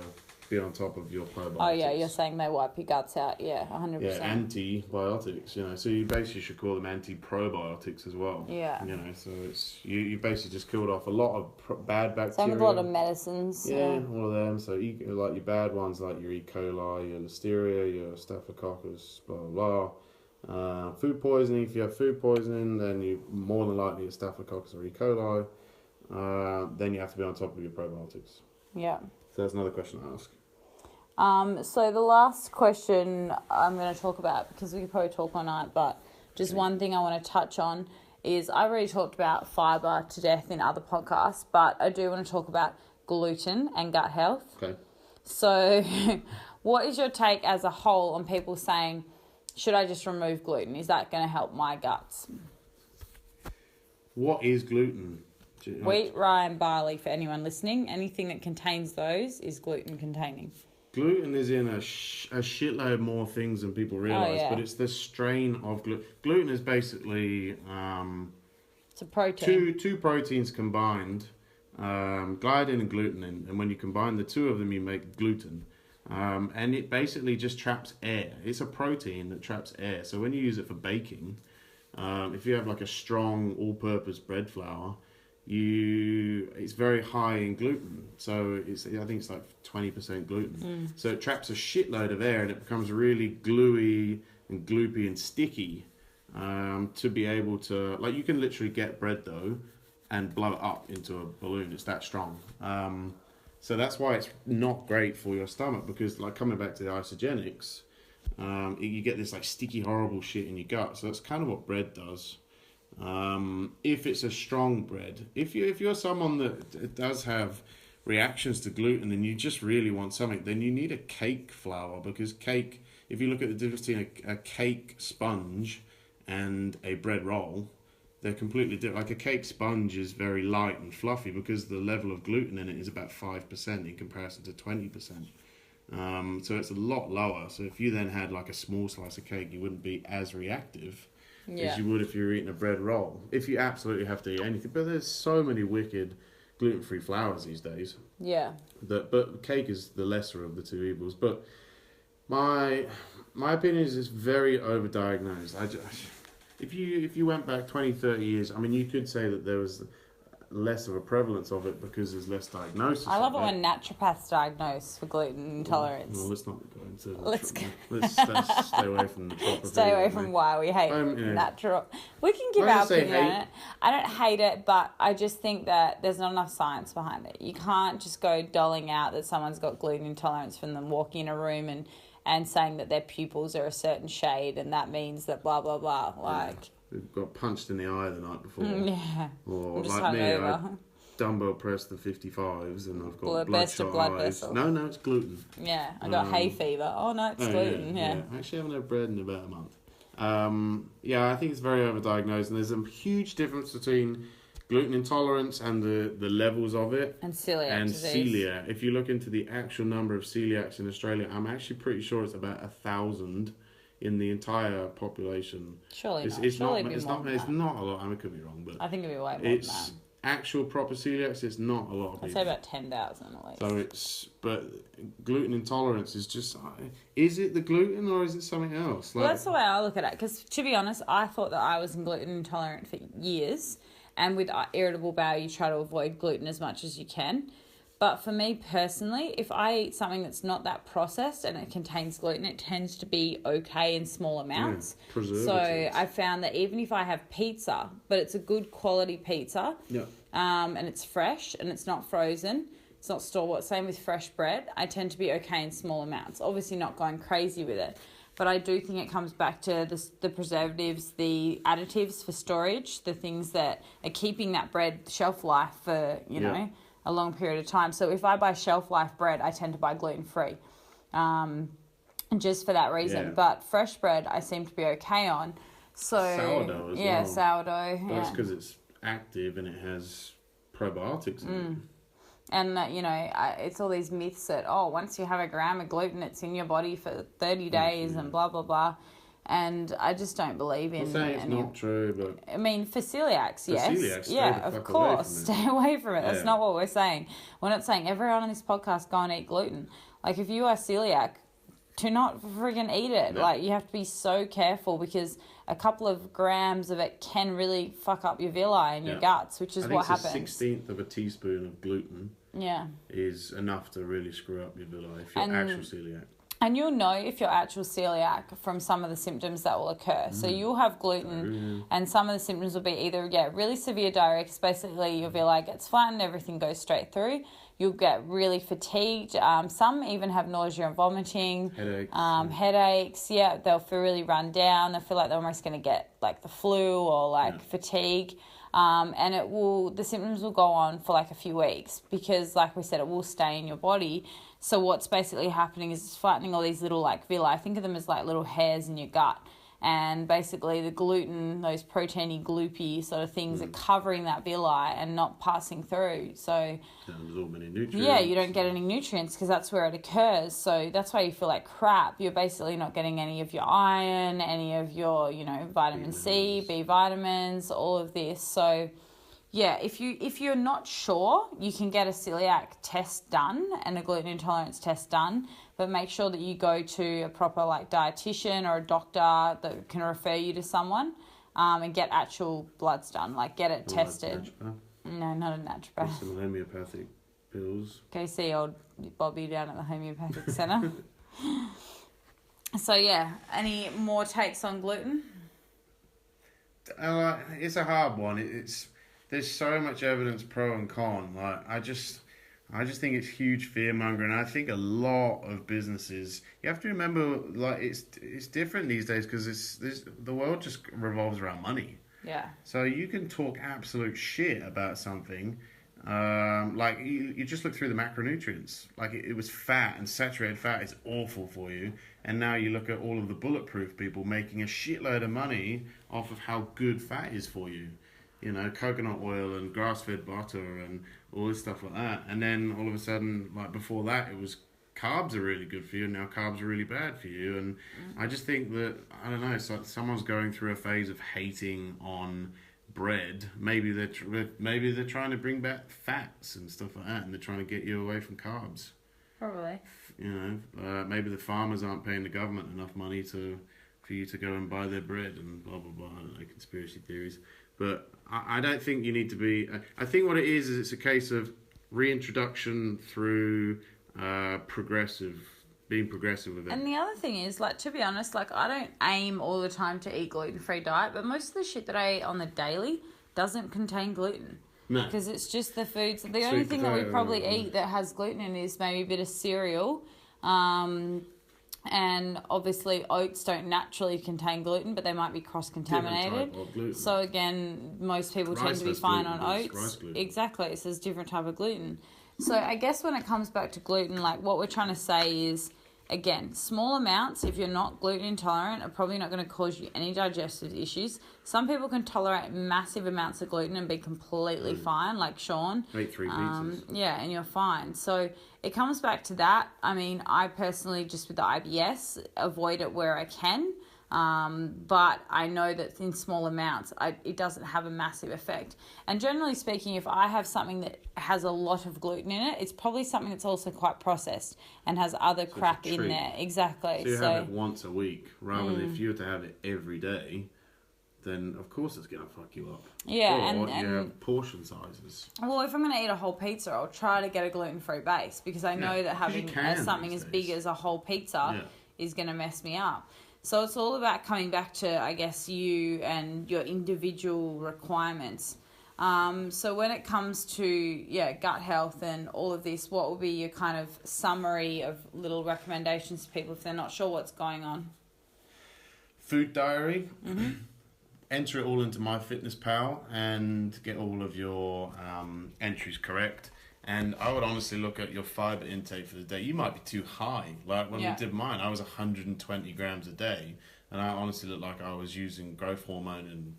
be on top of your probiotics. Oh yeah, you're saying they wipe your guts out. Yeah, 100%. Yeah, antibiotics. So you basically should call them anti-probiotics as well. Yeah. So it's you basically just killed off a lot of bad bacteria. Same with a lot of medicines. Yeah, all of them. So like your bad ones, like your E. coli, your Listeria, your Staphylococcus, blah blah blah. Food poisoning. If you have food poisoning, then you more than likely a Staphylococcus or E. coli. Then you have to be on top of your probiotics. Yeah. So that's another question I ask. So the last question I'm going to talk about, because we could probably talk all night, but just one thing I want to touch on is I've already talked about fibre to death in other podcasts, but I do want to talk about gluten and gut health. Okay. So what is your take as a whole on people saying, should I just remove gluten? Is that going to help my guts? What is gluten? Wheat, rye and barley, for anyone listening. Anything that contains those is gluten containing. Gluten is in a shitload more things than people realise, but it's the strain of gluten. Gluten is basically it's a protein. Two proteins combined, gliadin and glutenin, and when you combine the two of them, you make gluten. And it basically just traps air. It's a protein that traps air. So when you use it for baking, if you have a strong all-purpose bread flour, it's very high in gluten, so I think it's 20% gluten. So it traps a shitload of air and it becomes really gluey and gloopy and sticky. To be able to you can literally get bread dough and blow it up into a balloon. It's that strong. So that's why it's not great for your stomach, because like coming back to the isogenics, you get this like sticky, horrible shit in your gut. So that's kind of what bread does. If it's a strong bread, if you're someone that does have reactions to gluten and you just really want something, then you need a cake flour, because cake, if you look at the difference between a cake sponge and a bread roll, they're completely different. Like a cake sponge is very light and fluffy because the level of gluten in it is about 5% in comparison to 20%. So it's a lot lower. So if you then had like a small slice of cake, you wouldn't be as reactive as you would if you were eating a bread roll. If you absolutely have to eat anything. But there's so many wicked gluten-free flours these days. Yeah. But cake is the lesser of the two evils. But my opinion is it's very overdiagnosed. If you went back 20, 30 years, I mean, you could say that there was less of a prevalence of it because there's less diagnosis. I love it when naturopaths diagnose for gluten intolerance. Well, let's not go into Let's stay away from the proper. Stay away from why we hate natural. We can give our opinion on it. I don't hate it, but I just think that there's not enough science behind it. You can't just go doling out that someone's got gluten intolerance from them walking in a room and saying that their pupils are a certain shade and that means that blah, blah, blah. Like, they've got punched in the eye the night before. Yeah. Or I'm just like me, hungover. I dumbbell pressed the 55s and I've got Blood bloodshot eyes. vessel. No, it's gluten. Yeah, I got hay fever. Oh, no, it's gluten. Yeah. I actually haven't had bread in about a month. I think it's very overdiagnosed, and there's a huge difference between gluten intolerance and the levels of it. And celiac disease. Celiac. If you look into the actual number of celiacs in Australia, I'm actually pretty sure it's about 1,000 in the entire population. Surely it's not. It's Surely not. It's not. It's not a lot. I mean, I could be wrong, but I think it'd be way more than it's that. actual proper celiacs. It's not a lot of people. I'd say about 10,000 at least. So but gluten intolerance is just, is it the gluten or is it something else? Well, that's the way I look at it, because to be honest, I thought that I was gluten intolerant for years, and with irritable bowel, you try to avoid gluten as much as you can. But for me personally, if I eat something that's not that processed and it contains gluten, it tends to be okay in small amounts. So I found that even if I have pizza, but it's a good quality pizza, and it's fresh and it's not frozen, it's not store-bought, same with fresh bread, I tend to be okay in small amounts. Obviously not going crazy with it. But I do think it comes back to the preservatives, the additives for storage, the things that are keeping that bread shelf life for, you know, a long period of time. So if I buy shelf life bread, I tend to buy gluten-free, just for that reason. Yeah. But fresh bread, I seem to be okay on. So sourdough as well. Sourdough. That's because it's active and it has probiotics in it. And, it's all these myths that, once you have a gram of gluten, it's in your body for 30 days and blah, blah, blah. And I just don't believe in... I'm saying it's not true, but... I mean, for celiacs, yes. Celiacs, yeah, of course. Stay away from it. That's not what we're saying. We're not saying everyone on this podcast go and eat gluten. Like, if you are celiac, do not friggin' eat it. No. Like, you have to be so careful, because a couple of grams of it can really fuck up your villi and your guts, which is what happens. I think 1/16 of a teaspoon of gluten is enough to really screw up your villi if you're actual celiac. And you'll know if you're actual celiac from some of the symptoms that will occur. So you'll have gluten, and some of the symptoms will be either really severe diarrhea, basically your villi gets flattened, everything goes straight through. You'll get really fatigued. Some even have nausea and vomiting. Headaches. Yeah, they'll feel really run down. They feel like they're almost going to get like the flu or fatigue. And the symptoms will go on for like a few weeks, because like we said, it will stay in your body. So what's basically happening is it's flattening all these little like villi. Think of them as like little hairs in your gut. And basically the gluten, those proteiny, gloopy sort of things are covering that villi and not passing through. So don't absorb any nutrients. Yeah, you don't get any nutrients because that's where it occurs. So that's why you feel like crap. You're basically not getting any of your iron, any of your, vitamin C, B vitamins, all of this. So yeah, if you're not sure, you can get a celiac test done and a gluten intolerance test done, but make sure that you go to a proper dietitian or a doctor that can refer you to someone, and get actual bloods done, get it tested. No, not a naturopath. Get some homeopathic pills. Go see old Bobby down at the homeopathic centre. So yeah, any more takes on gluten? It's a hard one. There's so much evidence pro and con. I just think it's huge fear mongering. I think a lot of businesses. You have to remember, like it's different these days because the world just revolves around money. Yeah. So you can talk absolute shit about something. Like you just look through the macronutrients. Like it was fat, and saturated fat is awful for you. And now you look at all of the bulletproof people making a shitload of money off of how good fat is for you. You know, coconut oil and grass-fed butter and all this stuff like that. And then all of a sudden, like before that, it was carbs are really good for you, and now carbs are really bad for you. And I just think that, I don't know, so someone's going through a phase of hating on bread. Maybe they're trying to bring back fats and stuff like that, and they're trying to get you away from carbs. Probably. You know, maybe the farmers aren't paying the government enough money for you to go and buy their bread and blah blah blah. I don't know, conspiracy theories. But I don't think you need to be. I think what it is it's a case of reintroduction through being progressive with it. And the other thing is, like, to be honest, like, I don't aim all the time to eat gluten-free diet, but most of the shit that I eat on the daily doesn't contain gluten. No. Because it's just the foods. The only thing that we probably eat that has gluten in is maybe a bit of cereal. And obviously oats don't naturally contain gluten, but they might be cross-contaminated. So again, most people tend to be fine on oats. Exactly, so there's a different type of gluten. So I guess when it comes back to gluten, like what we're trying to say is, again, small amounts, if you're not gluten intolerant, are probably not going to cause you any digestive issues. Some people can tolerate massive amounts of gluten and be completely fine, like Sean. Eat 3 pizzas. Yeah, and you're fine. So it comes back to that. I mean, I personally, just with the IBS, avoid it where I can. But I know that in small amounts, it doesn't have a massive effect. And generally speaking, if I have something that has a lot of gluten in it, it's probably something that's also quite processed and has other crap in there. Exactly. So you have it once a week, rather than if you were to have it every day, then of course it's going to fuck you up. Yeah, or and you have portion sizes. Well, if I'm going to eat a whole pizza, I'll try to get a gluten-free base because I know that having something as big as a whole pizza is going to mess me up. So it's all about coming back to, I guess, you and your individual requirements. So when it comes to, gut health and all of this, what will be your kind of summary of little recommendations to people if they're not sure what's going on? Food diary. Mm-hmm. Enter it all into MyFitnessPal and get all of your entries correct. And I would honestly look at your fibre intake for the day. You might be too high. Like when we did mine, I was 120 grams a day. And I honestly looked like I was using growth hormone and,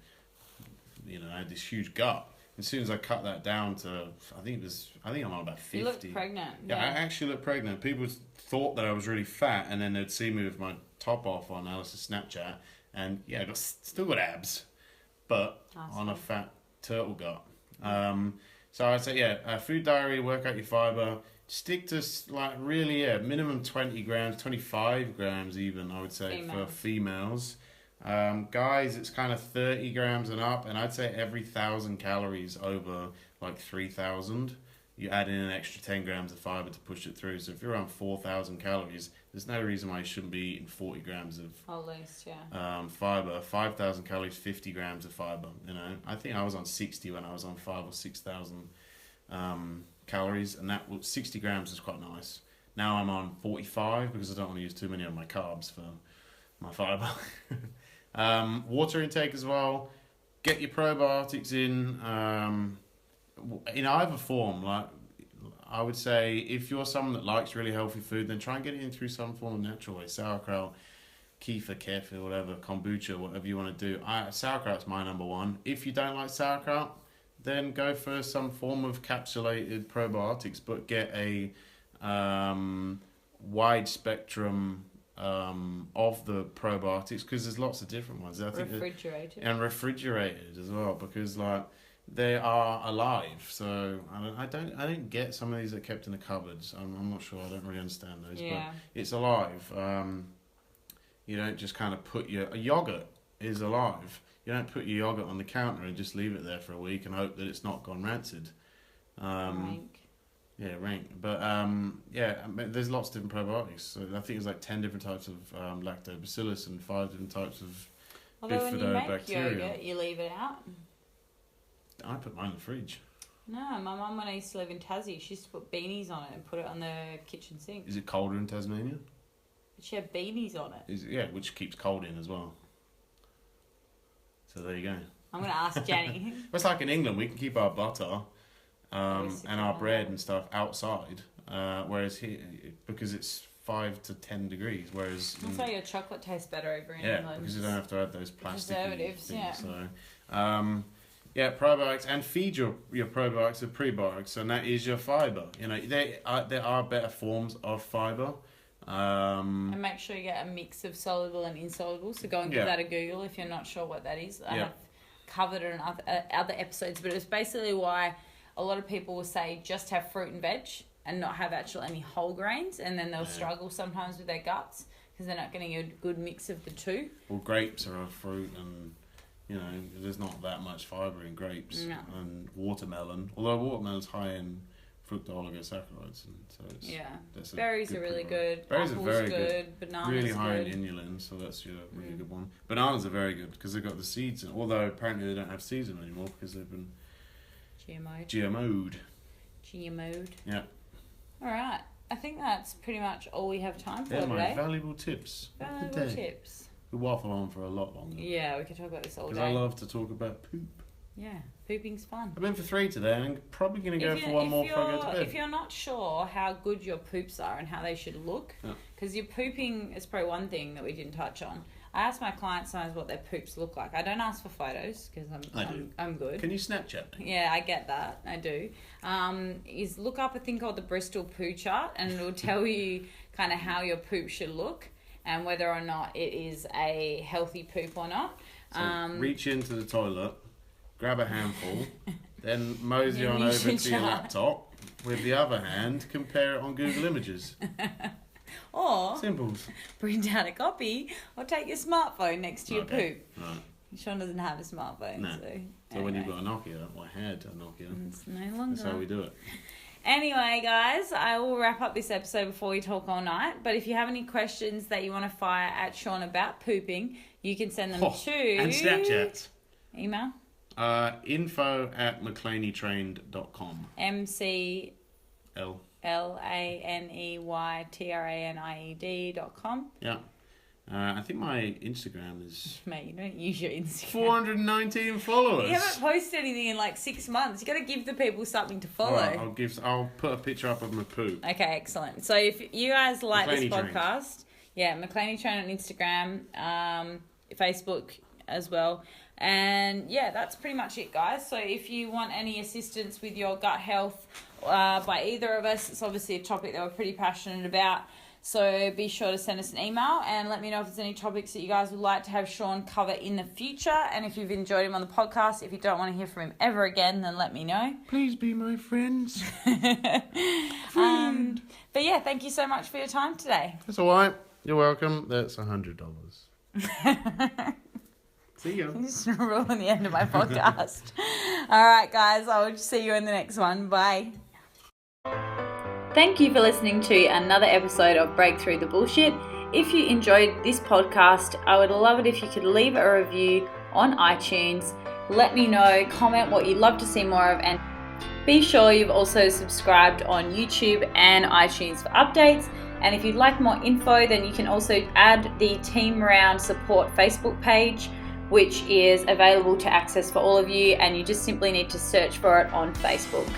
I had this huge gut. As soon as I cut that down to, I think I'm on about 50. You look pregnant. Yeah, I actually look pregnant. People thought that I was really fat, and then they'd see me with my top off on Alice's Snapchat. And I still got abs, but on a fat turtle gut. So I'd say, food diary, work out your fibre. Stick to, minimum 20 grams, 25 grams even, I would say, for females. Guys, it's kind of 30 grams and up, and I'd say every 1,000 calories over, 3,000, you add in an extra 10 grams of fibre to push it through. So if you're around 4,000 calories, there's no reason why you shouldn't be eating 40 grams of fibre. 5,000 calories, 50 grams of fibre. I think I was on 60 when I was on 5,000 or 6,000 calories, and 60 grams is quite nice. Now I'm on 45 because I don't want to use too many of my carbs for my fibre. Water intake as well. Get your probiotics in either form. I would say if you're someone that likes really healthy food, then try and get it in through some form of natural way. Sauerkraut, kefir, kefir, whatever, kombucha, whatever you want to do. Sauerkraut's my number one. If you don't like sauerkraut, then go for some form of capsulated probiotics, but get a wide spectrum of the probiotics, because there's lots of different ones. I think refrigerated as well, because they are alive. So I don't get some of these that are kept in the cupboards. I'm not sure. I don't really understand those. Yeah. But it's alive. You don't just kind of put a yogurt is alive. You don't put your yogurt on the counter and just leave it there for a week and hope that it's not gone rancid. Rank. Yeah, rank. But there's lots of different probiotics. So I think there's 10 different types of lactobacillus and 5 different types of bifidobacteria. When you make yogurt, you leave it out? I put mine in the fridge. No, my mum, when I used to live in Tassie, she used to put beanies on it and put it on the kitchen sink. Is it colder in Tasmania? She had beanies on it. Yeah, which keeps cold in as well. So there you go. I'm going to ask Jenny. It's like in England, we can keep our butter and our bread and stuff outside, whereas here, because it's 5 to 10 degrees, whereas... That's why your chocolate tastes better over in England. Yeah, because you don't have to add those plastic preservatives, things. So, probiotics, and feed your probiotics with prebiotics, and that is your fibre. You know, there are better forms of fibre. And make sure you get a mix of soluble and insoluble. So go and give that a Google if you're not sure what that is. I have covered it in other episodes, but it's basically why a lot of people will say just have fruit and veg and not have any whole grains, and then they'll struggle sometimes with their guts because they're not getting a good mix of the two. Well, grapes are a fruit, and you know there's not that much fibre in grapes. No. And watermelon, although watermelon's high in fructooligosaccharides, and so it's berries are really good. Berries Apples are very good. Bananas really high good. in inulin, so that's your really good one. Bananas are very good because they've got the seeds in, although apparently they don't have seeds in them anymore because they've been GMO'd. Yeah. All right. I think that's pretty much all we have time for today. My valuable tips. Valuable tips. We waffle on for a lot longer. Yeah, we could talk about this all day. Because I love to talk about poop. Yeah, pooping's fun. I've been for 3 today, and I'm probably going to go for one more before I go to bed. If you're not sure how good your poops are and how they should look, because your pooping is probably one thing that we didn't touch on. I ask my clients sometimes what their poops look like. I don't ask for photos because I'm good. Can you Snapchat? Yeah, I get that. I do. Is look up a thing called the Bristol Poo Chart, and it'll tell you kind of how your poop should look and whether or not it is a healthy poop or not. So reach into the toilet, grab a handful, then mosey on over to your laptop. With the other hand, compare it on Google Images. Or Simples. Print out a copy or take your smartphone next to your poop. Right. Sean doesn't have a smarphone. No. So anyway. When you've got a Nokia, I had a Nokia. It's no longer. That's how we do it. Anyway, guys, I will wrap up this episode before we talk all night. But if you have any questions that you want to fire at Sean about pooping, you can send them to... And Snapchat. Email? info@mclaneytrained.com. McLaneytrained.com. Yeah. I think my Instagram is... Mate, you don't use your Instagram. 419 followers. You haven't posted anything in like 6 months. You got to give the people something to follow. Right, I'll put a picture up of my poop. Okay, excellent. So if you guys like Mclaney this podcast, Mclaney Train on Instagram, Facebook as well. And that's pretty much it, guys. So if you want any assistance with your gut health by either of us, it's obviously a topic that we're pretty passionate about. So be sure to send us an email and let me know if there's any topics that you guys would like to have Sean cover in the future. And if you've enjoyed him on the podcast, if you don't want to hear from him ever again, then let me know. Please be my friends. But thank you so much for your time today. That's all right. You're welcome. That's $100. See you. You just ruin the end of my podcast. All right, guys. I will see you in the next one. Bye. Thank you for listening to another episode of Break Through the Bullshit. If you enjoyed this podcast, I would love it if you could leave a review on iTunes. Let me know, comment what you'd love to see more of, and be sure you've also subscribed on YouTube and iTunes for updates. And if you'd like more info, then you can also add the Team Round Support Facebook page, which is available to access for all of you, and you just simply need to search for it on Facebook.